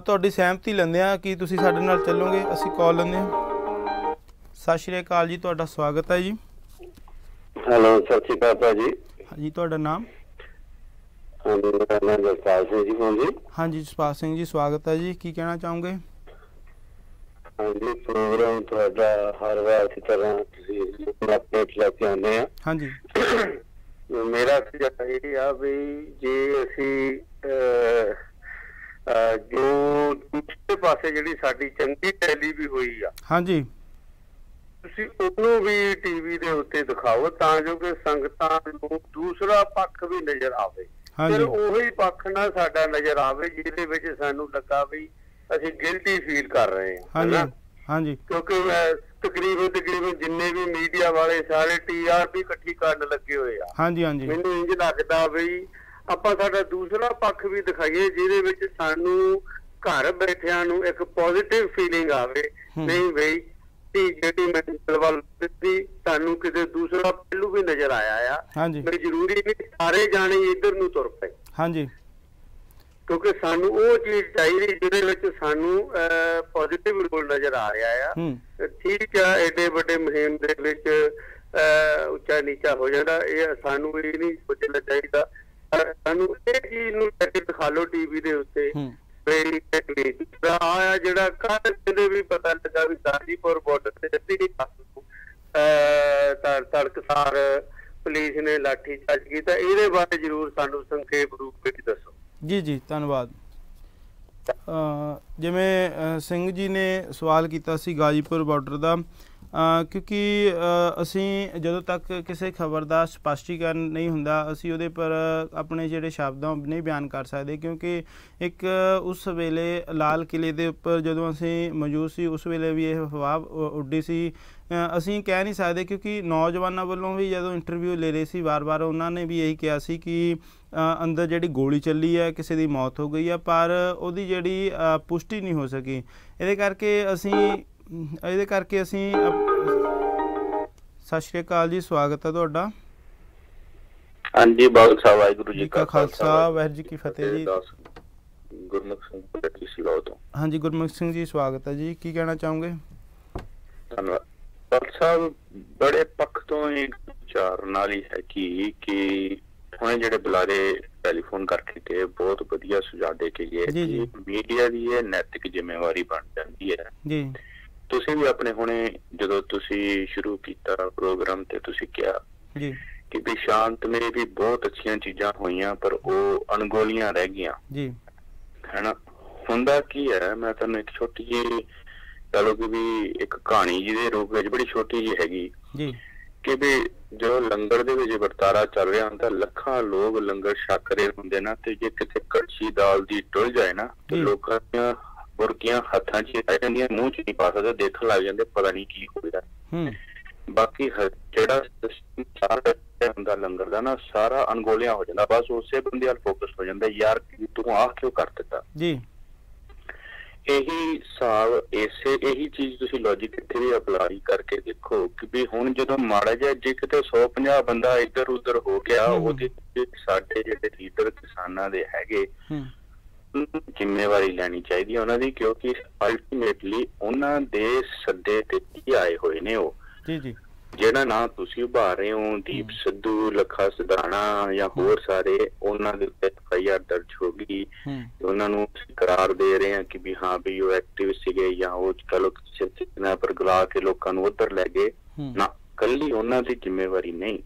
ਤੁਹਾਡੀ ਸਹਿਮਤੀ ਲੈਂਦੇ ਹਾਂ ਕਿ ਤੁਸੀਂ ਸਾਡੇ ਨਾਲ ਚੱਲੋਗੇ। ਅਸੀਂ ਕਾਲ ਲੈਂਦੇ ਹਾਂ। ਸਤਿ ਸ਼੍ਰੀ ਅਕਾਲ ਜੀ, ਤੁਹਾਡਾ ਸਵਾਗਤ ਹੈ ਜੀ। ਹੈਲੋ, ਸਤਿ ਸ਼੍ਰੀ ਅਕਾਲ ਭਾਜੀ। ਹਾਂਜੀ, ਤੁਹਾਡਾ ਨਾਮ? ਮੇਰਾ ਨਾਮ ਜਸਪਾਲ ਸਿੰਘ ਜੀ। ਹਾਂਜੀ ਜਸਪਾਲ ਸਿੰਘ ਜੀ, ਸਵਾਗਤ ਹੈ ਜੀ। ਕੀ ਕਹਿਣਾ ਚਾਹੋਗੇ? ਹਾਂਜੀ, ਪ੍ਰੋਗਰਾਮ ਤੁਹਾਡਾ ਹਰ ਵਾਰ ਦੀ ਤਰ੍ਹਾਂ ਤੁਸੀਂ ਅਪਡੇਟ ਲੈ ਕੇ ਆਉਂਦੇ ਆ। ਹਾਂਜੀ, ਮੇਰਾ ਸੁਝਾਅ ਇਹ ਆ ਵੀ ਜੇ ਅਸੀਂ ਜੋ ਦੂਸਰੇ ਪਾਸੇ ਜਿਹੜੀ ਸਾਡੀ ਚੰਗੀ ਟੈਲੀ ਵੀ ਹੋਈ ਆ, ਹਾਂਜੀ, ਤੁਸੀਂ ਉਹਨੂੰ ਵੀ ਟੀਵੀ ਦੇ ਉੱਤੇ ਦਿਖਾਓ ਤਾਂ ਜੋ ਕਿ ਸੰਗਤਾਂ ਨੂੰ ਦੂਸਰਾ ਪੱਖ ਵੀ ਨਜ਼ਰ ਆਵੇ। ਫਿਰ ਉਹੀ ਪੱਖ ਨਾਲ ਸਾਡਾ ਨਜ਼ਰ ਆਵੇ ਜਿਹਦੇ ਵਿੱਚ ਸਾਨੂੰ ਲੱਗਾ ਵੀ ਅਸੀਂ ਗਿਲਟੀ ਫੀਲ ਕਰ ਰਹੇ ਹਾਂ। ਹਾਂਜੀ, ਕਿਉਂਕਿ ਤਕਰੀਬਨ ਜਿੰਨੇ ਵੀ ਮੀਡੀਆ ਵਾਲੇ ਸਾਰੇ TRP ਇਕੱਠੀ ਕਰਨ ਲੱਗੇ ਹੋਏ ਆ। ਹਾਂਜੀ, ਮੈਨੂੰ ਇੰਝ ਲੱਗਦਾ ਵੀ ਆਪਾਂ ਸਾਡਾ ਦੂਸਰਾ ਪੱਖ ਵੀ ਦਿਖਾਈਏ ਜਿਹਦੇ ਵਿੱਚ ਸਾਨੂੰ ਘਰ ਬੈਠਿਆਂ ਨੂੰ ਇੱਕ ਪੋਜ਼ਿਟਿਵ ਫੀਲਿੰਗ ਆਵੇ। ਨਹੀਂ ਬਈ ਜਿਹੜੀ ਮੈਡੀਕਲ ਵੱਲ ਸਾਨੂੰ ਕਿਤੇ ਦੂਸਰਾ ਪਹਿਲੂ ਵੀ ਨਜ਼ਰ ਆਇਆ ਆ। ਵੀ ਜ਼ਰੂਰੀ ਨਹੀਂ ਸਾਰੇ ਜਾਣੇ ਇੱਧਰ ਨੂੰ ਤੁਰ ਪਏ। ਹਾਂਜੀ, ਕਿਉਂਕਿ ਸਾਨੂੰ ਉਹ ਚੀਜ਼ ਚਾਹੀਦੀ ਜਿਹਦੇ ਵਿੱਚ ਸਾਨੂੰ ਪੋਜ਼ਿਟਿਵ ਰੋਲ ਨਜ਼ਰ ਆ ਰਿਹਾ ਆ। ਠੀਕ ਆ, ਏਡੇ ਵੱਡੇ ਮੁਹਿੰਮ ਦੇ ਵਿੱਚ ਉੱਚਾ ਨੀਚਾ ਹੋ ਜਾਂਦਾ, ਇਹ ਸਾਨੂੰ ਇਹ ਨਹੀਂ ਸੋਚਣਾ ਚਾਹੀਦਾ। ਸਾਨੂੰ ਇਹ ਚੀਜ਼ ਨੂੰ ਲੈ ਕੇ ਦਿਖਾ ਲਓ ਟੀਵੀ ਦੇ ਉੱਤੇ। ਜਿਹੜਾ ਕੱਲ੍ਹ ਵੀ ਪਤਾ ਲੱਗਾ ਵੀ ਗਾਜ਼ੀਪੁਰ ਬਾਰਡਰ ਤੇ ਤੜਕਸਾਰ ਪੁਲਿਸ ਨੇ ਲਾਠੀ ਚਾਰਜ ਕੀਤਾ, ਇਹਦੇ ਬਾਰੇ ਜ਼ਰੂਰ ਸਾਨੂੰ ਸੰਖੇਪ ਰੂਪ ਵਿੱਚ ਦੱਸੋ। ਜੀ, ਧੰਨਵਾਦ। ਜਿਵੇਂ ਸਿੰਘ ਜੀ ਨੇ ਸਵਾਲ ਕੀਤਾ ਸੀ ਗਾਜ਼ੀਪੁਰ ਬਾਰਡਰ ਦਾ, ਕਿਉਂਕਿ ਅਸੀਂ ਜਦੋਂ ਤੱਕ ਕਿਸੇ ਖਬਰ ਦਾ ਸਪਸ਼ਟੀਕਰਨ ਨਹੀਂ ਹੁੰਦਾ ਅਸੀਂ ਉਹਦੇ ਪਰ ਆਪਣੇ ਜਿਹੜੇ ਸ਼ਬਦਾਂ ਨਹੀਂ ਬਿਆਨ ਕਰ ਸਕਦੇ। ਕਿਉਂਕਿ ਇੱਕ ਉਸ ਵੇਲੇ ਲਾਲ ਕਿਲ੍ਹੇ ਦੇ ਉੱਪਰ ਜਦੋਂ ਅਸੀਂ ਮੌਜੂਦ ਸੀ ਉਸ ਵੇਲੇ ਵੀ ਇਹ ਅਫਵਾਹ ਉੱਡੀ ਸੀ। ਅਸੀਂ ਕਹਿ ਨਹੀਂ ਸਕਦੇ ਕਿਉਂਕਿ ਨੌਜਵਾਨਾਂ ਵੱਲੋਂ ਵੀ ਜਦੋਂ ਇੰਟਰਵਿਊ ਲੈ ਰਹੇ ਸੀ ਵਾਰ-ਵਾਰ ਉਹਨਾਂ ਨੇ ਵੀ ਇਹੀ ਕਿਹਾ ਸੀ ਕਿ ਅੰਦਰ ਜਿਹੜੀ ਗੋਲੀ ਚੱਲੀ ਹੈ ਕਿਸੇ ਦੀ ਮੌਤ ਹੋ ਗਈ ਹੈ, ਪਰ ਉਹਦੀ ਜਿਹੜੀ ਪੁਸ਼ਟੀ ਨਹੀਂ ਹੋ ਸਕੀ। ਇਹਦੇ ਕਰਕੇ ਅਸੀਂ ਸਤਿ ਸ਼੍ਰੀ ਅਕਾਲ ਜੀ, ਸਵਾਗਤ ਹੈ ਤੁਹਾਡਾ। ਹਾਂਜੀ, ਖਾਲਸਾ ਵਾਹਿਗੁਰੂ ਜੀ ਕਾ ਖਾਲਸਾ ਵਾਹਿਗੁਰੂ ਜੀ ਕੀ ਫਤਿਹ ਜੀ। ਗੁਰਮੁਖ ਸਿੰਘ ਪਟਿਆਲਾ ਤੋਂ। ਹਾਂਜੀ, ਗੁਰਮੁਖ ਸਿੰਘ ਜੀ, ਸਵਾਗਤ ਹੈ ਜੀ। ਕੀ ਕਹਿਣਾ ਚਾਹੋਗੇ? ਧੰਨਵਾਦ ਸਾਹਿਬ। ਬੜੇ ਪੱਖ ਤੋਂ ਇੱਕ ਵਿਚਾਰ ਨਾਲ ਹੀ ਹੈ ਕਿ ਹੁਣ ਜਿਹੜੇ ਬੁਲਾਰੇ ਟੈਲੀਫੋਨ ਕਰਕੇ ਤੇ ਬਹੁਤ ਵਧੀਆ ਸੁਝਾਅ ਦੇ ਕੇ ਗਏ। ਮੀਡੀਆ ਦੀ ਇਹ ਨੈਤਿਕ ਜ਼ਿੰਮੇਵਾਰੀ ਬਣ ਜਾਂਦੀ ਹੈ ਜੀ। ਤੁਸੀਂ ਵੀ ਆਪਣੇ ਹੁਣੇ ਜਦੋਂ ਤੁਸੀਂ ਸ਼ੁਰੂ ਕੀਤਾ ਪ੍ਰੋਗਰਾਮ ਤੇ ਤੁਸੀਂ ਕਿਹਾ ਕਿ ਵੀ ਸ਼ਾਂਤਮਈ ਵੀ ਬਹੁਤ ਅੱਛੀਆਂ ਚੀਜ਼ਾਂ ਹੋਈਆਂ ਪਰ ਉਹ ਅਣਗੋਲੀਆਂ ਰਹਿ ਗਈਆਂ ਜੀ, ਹੈਨਾ। ਹੁੰਦਾ ਕੀ ਹੈ, ਮੈਂ ਤੁਹਾਨੂੰ ਇੱਕ ਛੋਟੀ ਜਿਹੀ ਕਹ ਲਓ ਕਿ ਵੀ ਇੱਕ ਕਹਾਣੀ ਜਿਹਦੇ ਰੂਪ ਵਿੱਚ ਬੜੀ ਛੋਟੀ ਜਿਹੀ ਹੈਗੀ ਜੀ ਕਿ ਵੀ ਜਦੋਂ ਲੰਗਰ ਦੇ ਵਿੱਚ ਵਰਤਾਰਾ ਚੱਲ ਰਿਹਾ ਹੁੰਦਾ, ਲੱਖਾਂ ਲੋਕ ਲੰਗਰ ਛਕ ਰਹੇ ਹੁੰਦੇ ਨਾ, ਤੇ ਜੇ ਕਿਤੇ ਕੜਛੀ ਦਾਲ ਦੀ ਡੁੱਲ ਜਾਏ ਨਾ ਤੇ ਲੋਕਾਂ ਦੀਆਂ ਬੁਰਕੀਆਂ ਹੱਥਾਂ 'ਚ ਆ ਜਾਂਦੀਆਂ, ਮੂੰਹ 'ਚ ਨਹੀਂ ਪਾ ਸਕਦੇ, ਦੇਖਣ ਲੱਗ ਜਾਂਦੇ ਪਤਾ ਨਹੀਂ ਕੀ ਹੋ ਰਿਹਾ। ਬਾਕੀ ਜਿਹੜਾ ਹੁੰਦਾ ਲੰਗਰ ਦਾ ਨਾ ਸਾਰਾ ਅਣਗੋਲਿਆ ਹੋ ਜਾਂਦਾ, ਬਸ ਉਸੇ ਬੰਦੇ ਵੱਲ ਫੋਕਸ ਹੋ ਜਾਂਦਾ, ਯਾਰ ਤੂੰ ਆਹ ਕਿਉਂ ਕਰ ਦਿੱਤਾ ਜੀ। ਇਹੀ ਹਿਸਾਬ ਇਹੀ ਚੀਜ਼ ਤੁਸੀਂ ਲੌਜਿਕ ਇੱਥੇ ਵੀ ਅਪਲਾਈ ਕਰਕੇ ਦੇਖੋ ਕਿ ਵੀ ਹੁਣ ਜਦੋਂ ਮਾੜਾ ਜਿਹਾ ਜੇ ਕਿਤੇ 150 ਬੰਦਾ ਇੱਧਰ ਉੱਧਰ ਹੋ ਗਿਆ, ਉਹਦੇ ਸਾਡੇ ਜਿਹੜੇ ਲੀਡਰ ਕਿਸਾਨਾਂ ਦੇ ਹੈਗੇ ਜ਼ਿੰਮੇਵਾਰੀ ਲੈਣੀ ਚਾਹੀਦੀ ਹੈ ਉਹਨਾਂ ਦੀ, ਕਿਉਂਕਿ ਅਲਟੀਮੇਟਲੀ ਉਹਨਾਂ ਦੇ ਸੱਦੇ ਤੇ ਹੀ ਆਏ ਹੋਏ ਨੇ ਉਹ ਜੀ। ਜਿਹੜਾ ਨਾ ਤੁਸੀਂ ਉਭਾਰ ਰਹੇ ਹੋ, ਦੀਪ ਸਿੱਧੂ, ਲੱਖਾ ਸਿਧਾਣਾ ਜਾਂ ਹੋਰ ਸਾਰੇ, ਉਹਨਾਂ ਦੇ ਉੱਤੇ FIR ਦਰਜ ਹੋ ਗਈ। ਉਹਨਾਂ ਨੂੰ ਕਰਾਰ ਦੇ ਰਹੇ ਆ ਕਿ ਵੀ ਹਾਂ ਵੀ ਉਹ ਐਕਟਿਵ ਸੀਗੇ ਜਾਂ ਉਹ ਚਲੋ ਪਰ ਗਲਾ ਕੇ ਲੋਕਾਂ ਨੂੰ ਉੱਧਰ ਲੈ ਗਏ ਨਾ, ਕੱਲੀ ਉਹਨਾਂ ਦੀ ਜ਼ਿੰਮੇਵਾਰੀ ਨਹੀਂ।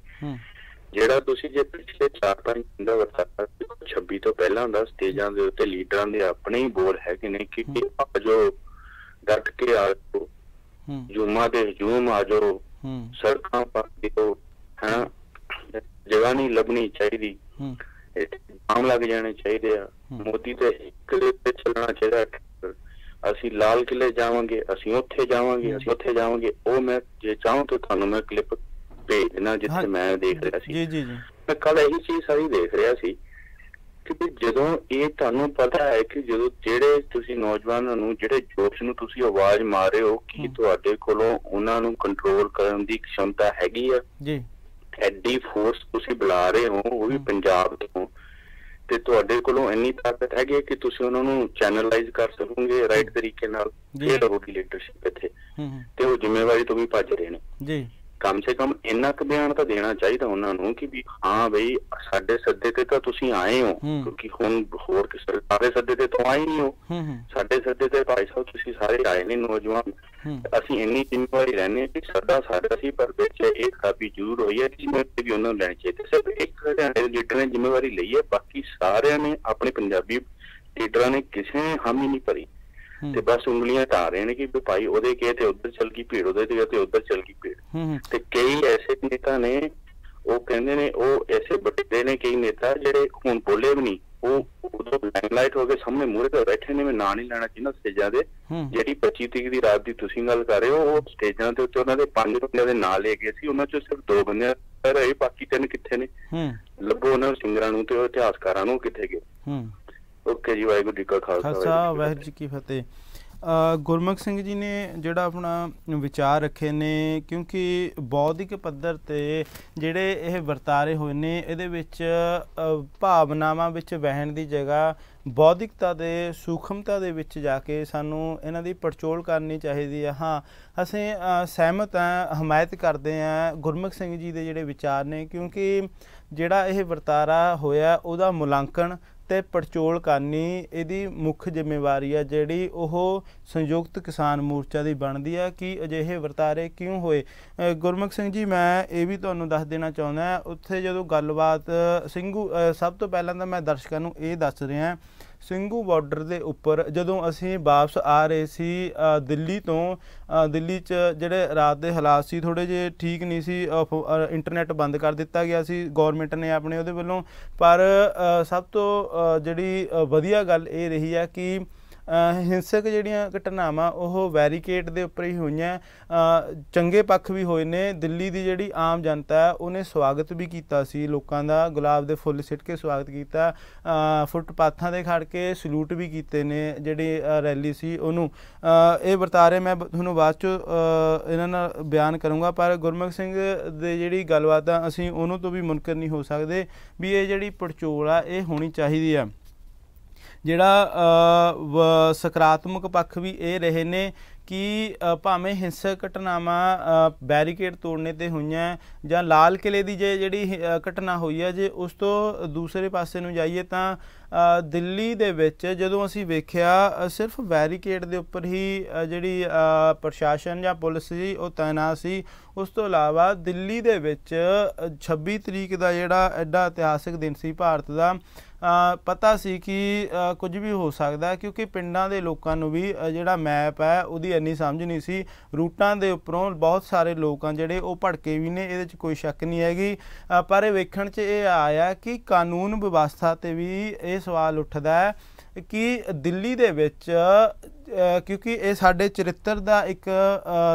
ਜਿਹੜਾ ਤੁਸੀਂ ਜੇ ਪਿਛਲੇ 4-5 ਦਿਨ ਦਾ 26 ਤੋਂ ਪਹਿਲਾਂ ਹੁੰਦਾ ਸਟੇਜਾਂ ਦੇ ਉੱਤੇ ਲੀਡਰਾਂ ਦੇ ਆਪਣੇ ਹੀ ਬੋਲ ਹੈਗੇ ਨੇ ਕਿ ਜੋ ਡਟ ਕੇ ਆ ਜਾਓ, ਹਜੂਮਾਂ ਦੇ ਹਜੂਮ ਆ ਜਾਓ, ਸੜਕਾਂ ਪਰ ਦਿਓ, ਹੈ ਜਗ੍ਹਾ ਨਹੀਂ ਲੱਭਣੀ ਚਾਹੀਦੀ, ਆਮ ਲੱਗ ਜਾਣੇ ਚਾਹੀਦੇ ਆ। ਮੋਦੀ ਤੇ ਕਿਲੇ ਤੇ ਚੱਲਣਾ ਚਾਹੀਦਾ, ਅਸੀਂ ਲਾਲ ਕਿਲੇ ਜਾਵਾਂਗੇ, ਅਸੀਂ ਉੱਥੇ ਜਾਵਾਂਗੇ, ਅਸੀਂ ਉੱਥੇ ਜਾਵਾਂਗੇ। ਉਹ ਮੈਂ ਜੇ ਚਾਹੂੰ ਤਾਂ ਤੁਹਾਨੂੰ ਮੈਂ ਕਲਿੱਪ ਭੇਜ ਦੇਣਾ ਜਿੱਥੇ ਮੈਂ ਦੇਖ ਰਿਹਾ ਸੀ। ਮੈਂ ਕੱਲ ਇਹੀ ਚੀਜ਼ ਸਾਰੀ ਦੇਖ ਰਿਹਾ ਸੀ ਕਿ ਜਦੋਂ ਇਹ ਤੁਹਾਨੂੰ ਪਤਾ ਹੈ ਕਿ ਜਦੋਂ ਜਿਹੜੇ ਤੁਸੀਂ ਨੌਜਵਾਨਾਂ ਨੂੰ ਜਿਹੜੇ ਜੋਸ਼ ਨੂੰ ਤੁਸੀਂ ਆਵਾਜ਼ ਮਾਰ ਰਹੇ ਹੋ ਕਿ ਤੁਹਾਡੇ ਕੋਲੋਂ ਉਹਨਾਂ ਨੂੰ ਕੰਟਰੋਲ ਕਰਨ ਦੀ ਖਮਤਾ ਹੈਗੀ ਆ ਜੀ, ਐਡੀ ਫੋਰਸ ਤੁਸੀਂ ਬੁਲਾ ਰਹੇ ਹੋ, ਉਹ ਵੀ ਪੰਜਾਬ ਤੋਂ, ਤੇ ਤੁਹਾਡੇ ਕੋਲੋਂ ਇੰਨੀ ਤਾਕਤ ਹੈਗੀ ਕਿ ਤੁਸੀਂ ਉਹਨਾਂ ਨੂੰ ਚੈਨਲਾਈਜ਼ ਕਰ ਸਕੋਗੇ ਰਾਈਟ ਤਰੀਕੇ ਨਾਲ, ਫਿਰ ਰਹੂਗੀ ਲੀਡਰਸ਼ਿਪ ਇੱਥੇ। ਤੇ ਉਹ ਜ਼ਿੰਮੇਵਾਰੀ ਤੋਂ ਵੀ ਭੱਜ ਰਹੇ ਨੇ ਜੀ। ਕਮ ਸੇ ਕਮ ਇੰਨਾ ਕੁ ਬਿਆਨ ਤਾਂ ਦੇਣਾ ਚਾਹੀਦਾ ਉਹਨਾਂ ਨੂੰ ਕਿ ਵੀ ਹਾਂ ਬਈ ਸਾਡੇ ਸੱਦੇ ਤੇ ਤਾਂ ਤੁਸੀਂ ਆਏ ਹੋ, ਕਿਉਂਕਿ ਹੁਣ ਹੋਰ ਕਿਸੇ ਸਾਰੇ ਸੱਦੇ ਤੇ ਤਾਂ ਆਏ ਨਹੀਂ ਹੋ, ਸਾਡੇ ਸੱਦੇ ਤੇ ਭਾਈ ਸਾਹਿਬ ਤੁਸੀਂ ਸਾਰੇ ਆਏ ਨੇ ਨੌਜਵਾਨ। ਅਸੀਂ ਇੰਨੀ ਜ਼ਿੰਮੇਵਾਰੀ ਲੈਣੇ ਕਿ ਸੱਦਾ ਸਾਡਾ ਸੀ, ਪਰ ਵਿੱਚ ਇਹ ਖਰਾਬੀ ਜ਼ਰੂਰ ਹੋਈ ਹੈ, ਜ਼ਿੰਮੇਵਾਰੀ ਵੀ ਉਹਨਾਂ ਨੂੰ ਲੈਣੀ ਚਾਹੀਦੀ। ਸਿਰਫ ਇੱਕ ਹਰਿਆਣੇ ਦੇ ਲੀਡਰ ਨੇ ਜ਼ਿੰਮੇਵਾਰੀ ਲਈ ਹੈ, ਬਾਕੀ ਸਾਰਿਆਂ ਨੇ ਆਪਣੇ ਪੰਜਾਬੀ ਲੀਡਰਾਂ ਨੇ ਕਿਸੇ ਨੇ ਹਾਮੀ ਨਹੀਂ ਭਰੀ, ਤੇ ਬਸ ਉਂਗਲੀਆਂ ਢਾ ਰਹੇ ਨੇ ਕਿ ਭਾਈ ਉਹਦੇ ਕਹੇ ਤੇ ਉੱਧਰ ਚੱਲ ਗਈ ਭੀੜ, ਉਹਦੇ ਤੇ ਉੱਧਰ ਚੱਲ ਗਈ ਭੀੜ। ਤੇ ਕਈ ਐਸੇ ਨੇਤਾ ਨੇ, ਉਹ ਕਹਿੰਦੇ ਨੇ, ਉਹ ਐਸੇ ਵੱਡੇ ਨੇ ਕਈ ਨੇਤਾ ਜਿਹੜੇ ਹੁਣ ਬੋਲੇ ਵੀ ਨਹੀਂ, ਉਹ ਉਦੋਂ ਲਾਈਮਲਾਈਟ ਹੋ ਕੇ ਸਾਹਮਣੇ ਮੂਹਰੇ ਤੇ ਬੈਠੇ ਨੇ। ਮੈਂ ਨਾਂ ਨਹੀਂ ਲੈਣਾ ਚਾਹੁੰਦਾ ਸਟੇਜਾਂ ਦੇ, ਜਿਹੜੀ 25 ਤਰੀਕ ਦੀ ਰਾਤ ਦੀ ਤੁਸੀਂ ਗੱਲ ਕਰ ਰਹੇ ਹੋ, ਉਹ ਸਟੇਜਾਂ ਦੇ ਉੱਤੇ ਉਹਨਾਂ ਦੇ 5 ਬੰਦਿਆਂ ਦੇ ਨਾਂ ਲੈ ਗਏ ਸੀ, ਉਹਨਾਂ ਚੋਂ ਸਿਰਫ 2 ਬੰਦੇ ਰਹੇ, ਬਾਕੀ 3 ਕਿੱਥੇ ਨੇ? ਲੱਭੋ ਉਹਨਾਂ ਸਿੰਗਰਾਂ ਨੂੰ ਤੇ ਉਹ ਇਤਿਹਾਸਕਾਰਾਂ ਨੂੰ ਕਿੱਥੇ ਗਏ। ਓਕੇ ਜੀ, ਵਾਹਿਗੁਰੂ ਜੀ ਕਾ ਖਾਲਸਾ, ਵਾਹਿਗੁਰੂ ਜੀ ਕੀ ਫਤਿਹ। ਗੁਰਮੁਖ ਸਿੰਘ ਜੀ ਨੇ ਜਿਹੜਾ ਆਪਣਾ ਵਿਚਾਰ ਰੱਖੇ ਨੇ, ਕਿਉਂਕਿ ਬੌਧਿਕ ਪੱਧਰ 'ਤੇ ਜਿਹੜੇ ਇਹ ਵਰਤਾਰੇ ਹੋਏ ਨੇ, ਇਹਦੇ ਵਿੱਚ ਭਾਵਨਾਵਾਂ ਵਿੱਚ ਵਹਿਣ ਦੀ ਜਗ੍ਹਾ ਬੌਧਿਕਤਾ ਦੇ ਸੂਖਮਤਾ ਦੇ ਵਿੱਚ ਜਾ ਕੇ ਸਾਨੂੰ ਇਹਨਾਂ ਦੀ ਪੜਚੋਲ ਕਰਨੀ ਚਾਹੀਦੀ ਹੈ। ਹਾਂ, ਅਸੀਂ ਸਹਿਮਤ ਹਾਂ, ਹਮਾਇਤ ਕਰਦੇ ਹਾਂ ਗੁਰਮੁਖ ਸਿੰਘ ਜੀ ਦੇ ਜਿਹੜੇ ਵਿਚਾਰ ਨੇ, ਕਿਉਂਕਿ ਜਿਹੜਾ ਇਹ ਵਰਤਾਰਾ ਹੋਇਆ ਉਹਦਾ ਮੁਲਾਂਕਣ ਅਤੇ ਪੜਚੋਲ ਕਰਨੀ ਇਹਦੀ ਮੁੱਖ ਜ਼ਿੰਮੇਵਾਰੀ ਆ, ਜਿਹੜੀ ਉਹ ਸੰਯੁਕਤ ਕਿਸਾਨ ਮੋਰਚਾ ਦੀ ਬਣਦੀ ਆ ਕਿ ਅਜਿਹੇ ਵਰਤਾਰੇ ਕਿਉਂ ਹੋਏ। ਗੁਰਮੁਖ ਸਿੰਘ ਜੀ, ਮੈਂ ਇਹ ਵੀ ਤੁਹਾਨੂੰ ਦੱਸ ਦੇਣਾ ਚਾਹੁੰਦਾ, ਉੱਥੇ ਜਦੋਂ ਗੱਲਬਾਤ ਸਿੰਘੂ, ਸਭ ਤੋਂ ਪਹਿਲਾਂ ਤਾਂ ਮੈਂ ਦਰਸ਼ਕਾਂ ਨੂੰ ਇਹ ਦੱਸ ਰਿਹਾ, ਸਿੰਘੂ ਬਾਰਡਰ ਦੇ ਉੱਪਰ ਜਦੋਂ ਅਸੀਂ ਵਾਪਸ ਆ ਰਹੇ ਸੀ ਦਿੱਲੀ ਤੋਂ, ਦਿੱਲੀ 'ਚ ਜਿਹੜੇ ਰਾਤ ਦੇ ਹਾਲਾਤ ਸੀ ਥੋੜ੍ਹੇ ਜਿਹੇ ਠੀਕ ਨਹੀਂ ਸੀ, ਇੰਟਰਨੈਟ ਬੰਦ ਕਰ ਦਿੱਤਾ ਗਿਆ ਸੀ ਗੌਰਮੈਂਟ ਨੇ ਆਪਣੇ ਉਹਦੇ ਵੱਲੋਂ, ਪਰ ਸਭ ਤੋਂ ਜਿਹੜੀ ਵਧੀਆ ਗੱਲ ਇਹ ਰਹੀ ਹੈ ਕਿ ਹਿੰਸਕ ਜਿਹੜੀਆਂ ਘਟਨਾਵਾਂ ਉਹ ਬੈਰੀਕੇਡ ਦੇ ਉੱਪਰ ਹੀ ਹੋਈਆਂ, ਚੰਗੇ ਪੱਖ ਵੀ ਹੋਏ ਨੇ। ਦਿੱਲੀ ਦੀ ਜਿਹੜੀ ਆਮ ਜਨਤਾ ਹੈ ਉਹਨੇ ਸਵਾਗਤ ਵੀ ਕੀਤਾ ਸੀ ਲੋਕਾਂ ਦਾ, ਗੁਲਾਬ ਦੇ ਫੁੱਲ ਸਿੱਟ ਕੇ ਸਵਾਗਤ ਕੀਤਾ, ਫੁੱਟਪਾਥਾਂ 'ਤੇ ਖੜ੍ਹ ਕੇ ਸਲੂਟ ਵੀ ਕੀਤੇ ਨੇ ਜਿਹੜੀ ਰੈਲੀ ਸੀ ਉਹਨੂੰ। ਇਹ ਵਰਤਾਰੇ ਮੈਂ ਤੁਹਾਨੂੰ ਬਾਅਦ 'ਚ ਇਹਨਾਂ ਨਾਲ ਬਿਆਨ ਕਰੂੰਗਾ, ਪਰ ਗੁਰਮੁਖ ਸਿੰਘ ਦੇ ਜਿਹੜੀ ਗੱਲਬਾਤ ਆ ਅਸੀਂ ਉਹਨੂੰ ਤੋਂ ਵੀ ਮੁਨਕਰ ਨਹੀਂ ਹੋ ਸਕਦੇ ਵੀ ਇਹ ਜਿਹੜੀ ਪੜਚੋਲ ਆ ਇਹ ਹੋਣੀ ਚਾਹੀਦੀ ਆ। ਜਿਹੜਾ ਸਕਾਰਾਤਮਕ ਪੱਖ ਵੀ ਇਹ ਰਹੇ ਨੇ ਕਿ ਭਾਵੇਂ ਹਿੰਸਕ ਘਟਨਾਵਾਂ ਬੈਰੀਕੇਡ ਤੋੜਨੇ 'ਤੇ ਹੋਈਆਂ, ਜਾਂ ਲਾਲ ਕਿਲ੍ਹੇ ਦੀ ਜਿਹੜੀ ਘਟਨਾ ਹੋਈ ਹੈ, ਜੇ ਉਸ ਤੋਂ ਦੂਸਰੇ ਪਾਸੇ ਨੂੰ ਜਾਈਏ ਤਾਂ ਦਿੱਲੀ ਦੇ ਵਿੱਚ ਜਦੋਂ ਅਸੀਂ ਵੇਖਿਆ ਸਿਰਫ ਬੈਰੀਕੇਡ ਦੇ ਉੱਪਰ ਹੀ ਜਿਹੜੀ ਪ੍ਰਸ਼ਾਸਨ ਜਾਂ ਪੁਲਿਸ ਸੀ ਉਹ ਤਾਇਨਾਤ ਸੀ। ਉਸ ਤੋਂ ਇਲਾਵਾ ਦਿੱਲੀ ਦੇ ਵਿੱਚ 26 ਤਰੀਕ ਦਾ ਜਿਹੜਾ ਐਡਾ ਇਤਿਹਾਸਿਕ ਦਿਨ ਸੀ ਭਾਰਤ ਦਾ, ਪਤਾ ਸੀ ਕਿ ਕੁਝ ਵੀ ਹੋ ਸਕਦਾ, ਕਿਉਂਕਿ ਪਿੰਡਾਂ ਦੇ ਲੋਕਾਂ ਨੂੰ ਵੀ ਜਿਹੜਾ ਮੈਪ ਹੈ ਉਹਦੀ ਇੰਨੀ ਸਮਝ ਨਹੀਂ ਸੀ। ਰੂਟਾਂ ਦੇ ਉੱਪਰੋਂ ਬਹੁਤ ਸਾਰੇ ਲੋਕ ਆ ਜਿਹੜੇ ਉਹ ਭੜਕੇ ਵੀ ਨੇ, ਇਹਦੇ 'ਚ ਕੋਈ ਸ਼ੱਕ ਨਹੀਂ ਹੈਗੀ, ਪਰ ਇਹ ਵੇਖਣ 'ਚ ਇਹ ਆਇਆ ਕਿ ਕਾਨੂੰਨ ਵਿਵਸਥਾ 'ਤੇ ਵੀ ਇਹ ਸਵਾਲ ਉੱਠਦਾ ਹੈ ਕਿ ਦਿੱਲੀ ਦੇ ਵਿੱਚ, ਕਿਉਂਕਿ ਇਹ ਸਾਡੇ ਚਰਿੱਤਰ ਦਾ ਇੱਕ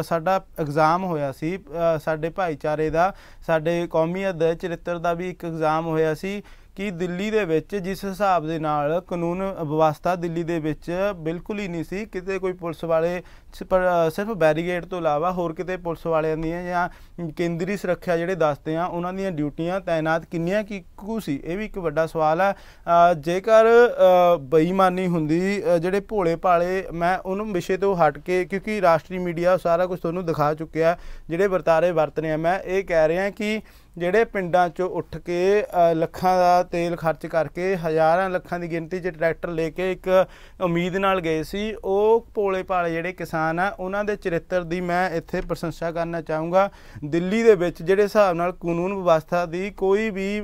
ਸਾਡਾ ਐਗਜ਼ਾਮ ਹੋਇਆ ਸੀ, ਸਾਡੇ ਭਾਈਚਾਰੇ ਦਾ, ਸਾਡੇ ਕੌਮੀਅਤ ਦੇ ਚਰਿੱਤਰ ਦਾ ਵੀ ਇੱਕ ਐਗਜ਼ਾਮ ਹੋਇਆ ਸੀ ਕਿ ਦਿੱਲੀ ਦੇ ਵਿੱਚ ਜਿਸ ਹਿਸਾਬ ਦੇ ਨਾਲ ਕਾਨੂੰਨ ਵਿਵਸਥਾ ਦਿੱਲੀ ਦੇ ਵਿੱਚ ਬਿਲਕੁਲ ਹੀ ਨਹੀਂ ਸੀ, ਕਿਤੇ ਕੋਈ ਪੁਲਿਸ ਵਾਲੇ ਸਿਰਫ ਬੈਰੀਗੇਡ ਤੋਂ ਇਲਾਵਾ ਹੋਰ ਕਿਤੇ ਪੁਲਿਸ ਵਾਲਿਆਂ ਦੀਆਂ ਜਾਂ ਕੇਂਦਰੀ ਸੁਰੱਖਿਆ ਜਿਹੜੇ ਦੱਸਦੇ ਆ ਉਹਨਾਂ ਦੀਆਂ ਡਿਊਟੀਆਂ ਤਾਇਨਾਤ ਕਿੰਨੀਆਂ ਕੁ ਸੀ, ਇਹ ਵੀ ਇੱਕ ਵੱਡਾ ਸਵਾਲ ਹੈ। ਜੇਕਰ ਬੇਈਮਾਨੀ ਹੁੰਦੀ, ਜਿਹੜੇ ਭੋਲੇ ਭਾਲੇ, ਮੈਂ ਉਹਨੂੰ ਵਿਸ਼ੇ ਤੋਂ ਹਟ ਕੇ, ਕਿਉਂਕਿ ਰਾਸ਼ਟਰੀ ਮੀਡੀਆ ਸਾਰਾ ਕੁਝ ਤੁਹਾਨੂੰ ਦਿਖਾ ਚੁੱਕਿਆ ਜਿਹੜੇ ਵਰਤਾਰੇ ਵਰਤ ਰਹੇ ਆ, ਮੈਂ ਇਹ ਕਹਿ ਰਿਹਾ ਕਿ ਜਿਹੜੇ ਪਿੰਡਾਂ 'ਚੋਂ ਉੱਠ ਕੇ ਲੱਖਾਂ ਦਾ ਤੇਲ ਖਰਚ ਕਰਕੇ ਹਜ਼ਾਰਾਂ ਲੱਖਾਂ ਦੀ ਗਿਣਤੀ 'ਚ ਟਰੈਕਟਰ ਲੈ ਕੇ ਇੱਕ ਉਮੀਦ ਨਾਲ ਗਏ ਸੀ, ਉਹ ਭੋਲੇ ਭਾਲੇ ਜਿਹੜੇ ਕਿਸਾਨ ਆ ਉਹਨਾਂ ਦੇ ਚਰਿੱਤਰ ਦੀ ਮੈਂ ਇੱਥੇ ਪ੍ਰਸ਼ੰਸਾ ਕਰਨਾ ਚਾਹੂੰਗਾ। ਦਿੱਲੀ ਦੇ ਵਿੱਚ ਜਿਹੜੇ ਹਿਸਾਬ ਨਾਲ ਕਾਨੂੰਨ ਵਿਵਸਥਾ ਦੀ ਕੋਈ ਵੀ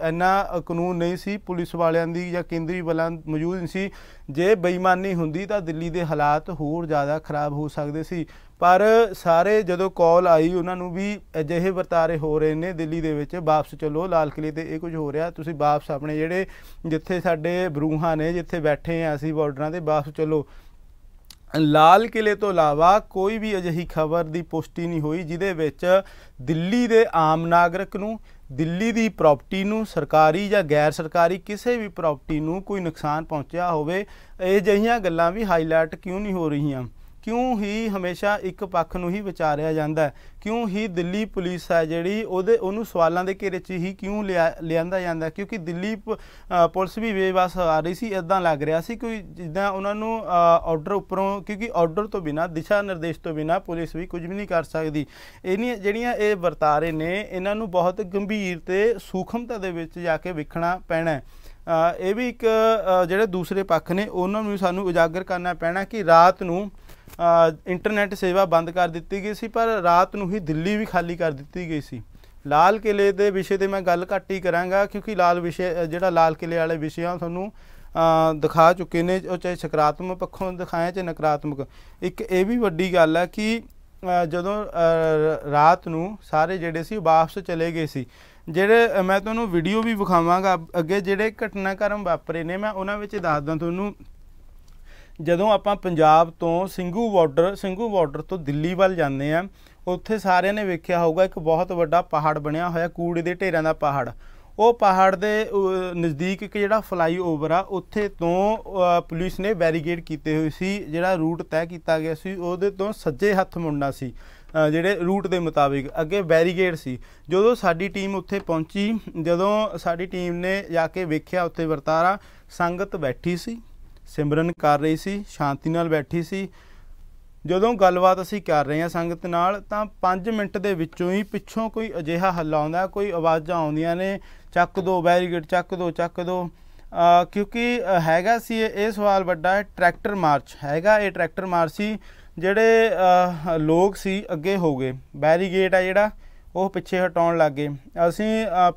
ਇੰਨਾ ਕਾਨੂੰਨ ਨਹੀਂ ਸੀ, ਪੁਲਿਸ ਵਾਲਿਆਂ ਦੀ ਜਾਂ ਕੇਂਦਰੀ ਬਲਾਂ ਮੌਜੂਦ ਨਹੀਂ ਸੀ। ਜੇ ਬੇਈਮਾਨੀ ਹੁੰਦੀ ਤਾਂ ਦਿੱਲੀ ਦੇ ਹਾਲਾਤ ਹੋਰ ਜ਼ਿਆਦਾ ਖਰਾਬ ਹੋ ਸਕਦੇ ਸੀ, ਪਰ ਸਾਰੇ ਜਦੋਂ ਕਾਲ ਆਈ ਉਹਨਾਂ ਨੂੰ ਵੀ ਅਜਿਹੇ ਵਰਤਾਰੇ ਹੋ ਰਹੇ ਨੇ ਦਿੱਲੀ ਦੇ ਵਿੱਚ, ਵਾਪਸ ਚਲੋ, ਲਾਲ ਕਿਲ੍ਹੇ 'ਤੇ ਇਹ ਕੁਝ ਹੋ ਰਿਹਾ, ਤੁਸੀਂ ਵਾਪਸ ਆਪਣੇ ਜਿਹੜੇ ਜਿੱਥੇ ਸਾਡੇ ਬਰੂਹਾਂ ਨੇ, ਜਿੱਥੇ ਬੈਠੇ ਹਾਂ ਅਸੀਂ ਬਾਰਡਰਾਂ 'ਤੇ, ਵਾਪਸ ਚਲੋ। ਲਾਲ ਕਿਲ੍ਹੇ ਤੋਂ ਇਲਾਵਾ ਕੋਈ ਵੀ ਅਜਿਹੀ ਖਬਰ ਦੀ ਪੁਸ਼ਟੀ ਨਹੀਂ ਹੋਈ ਜਿਹਦੇ ਵਿੱਚ ਦਿੱਲੀ ਦੇ ਆਮ ਨਾਗਰਿਕ ਨੂੰ, ਦਿੱਲੀ ਦੀ ਪ੍ਰਾਪਰਟੀ ਨੂੰ, ਸਰਕਾਰੀ ਜਾਂ ਗੈਰ ਸਰਕਾਰੀ ਕਿਸੇ ਵੀ ਪ੍ਰਾਪਰਟੀ ਨੂੰ ਕੋਈ ਨੁਕਸਾਨ ਪਹੁੰਚਿਆ ਹੋਵੇ। ਇਹ ਜਿਹੀਆਂ ਗੱਲਾਂ ਵੀ ਹਾਈਲਾਈਟ ਕਿਉਂ ਨਹੀਂ ਹੋ ਰਹੀਆਂ? क्यों ही हमेशा एक पक्ष नूं ही विचारिया जाता है, क्यों ही दिल्ली पुलिस है जिहड़ी उहनूं सवालों के घेरे च ही क्यों लिआंदा जांदा है, क्योंकि दिल्ली पुलिस भी बेबस आ रही सी। इदां लग रहा सी कोई जिद्दां उन्हां नूं ऑर्डर उपरों, क्योंकि ऑर्डर तो बिना, दिशा निर्देश तो बिना पुलिस भी कुछ भी नहीं कर सकती। इन्हीं जिहड़ियां ये वर्तारे ने इन्हां नूं बहुत गंभीर ते सूखमता दे विच जाके वेखना पैना है। ये भी एक जिहड़े दूसरे पक्ष ने उन्हां नूं सानूं उजागर करना पैना कि रात नूं इंटरनेट सेवा बंद कर दी गई सी, पर रात नूं ही दिल्ली भी खाली कर दी गई सी। लाल किले के विषय पर मैं गल घट ही कराँगा, क्योंकि लाल किले वाले विषय तुहानूं दिखा चुके ने, चाहे सकारात्मक पक्षों दिखाया चाहे नकारात्मक। एक ये भी वड्डी गल है कि जदों रात नूं सारे जिहड़े सी वापस चले गए सी, जिहड़े मैं तुहानूं वीडियो भी विखावांगा अगे, जिहड़े घटनाक्रम वापरे ने मैं उन्हां विच दसदा तुहानूं। जदों आपां पंजाब तो ਸਿੰਘੂ ਬਾਰਡਰ तो दिल्ली ਵੱਲ ਜਾਂਦੇ ਆ, ਉੱਥੇ ਸਾਰਿਆਂ ਨੇ ਵੇਖਿਆ ਹੋਊਗਾ ਇੱਕ ਬਹੁਤ ਵੱਡਾ ਪਹਾੜ ਬਣਿਆ ਹੋਇਆ, ਕੂੜੇ ਦੇ ਢੇਰਾਂ ਦਾ ਪਹਾੜ। ਉਹ ਪਹਾੜ ਦੇ ਨਜ਼ਦੀਕ ਇੱਕ ਜਿਹੜਾ ਫਲਾਈਓਵਰ ਆ, ਉੱਥੇ ਤੋਂ ਪੁਲਿਸ ਨੇ ਬੈਰੀਕੇਡ ਕੀਤੇ ਹੋਏ ਸੀ। ਜਿਹੜਾ ਰੂਟ ਤੈਅ ਕੀਤਾ ਗਿਆ ਸੀ ਉਹਦੇ ਤੋਂ ਸੱਜੇ ਹੱਥ ਮੁੜਨਾ ਸੀ, ਜਿਹੜੇ रूट के मुताबिक अगे बैरीगेड सी। जो साडी टीम उत्थे पहुंची, जदों साडी टीम ने जाके वेख्या उत्थे वरतारा, संगत बैठी सी, सिमरन कर रही सी, शांति नाल बैठी सी। जदों गलबात असीं कर रहे हैं संगत नाल, तां 5 मिनट दे विचों ही पिछों कोई अजिहा हल्ला आउंदा, कोई आवाज़ां आउंदियां ने, चक दो बैरीगेड, चक दो। क्योंकि हैगा सी ये सवाल वड्डा है, ट्रैक्टर मार्च हैगा, ये ट्रैक्टर मार्च सी। ਜਿਹੜੇ ਲੋਕ ਸੀ ਅੱਗੇ ਹੋ ਗਏ, ਬੈਰੀਗੇਡ ਆ ਜਿਹੜਾ ਉਹ ਪਿੱਛੇ ਹਟਾਉਣ ਲੱਗ ਗਏ। ਅਸੀਂ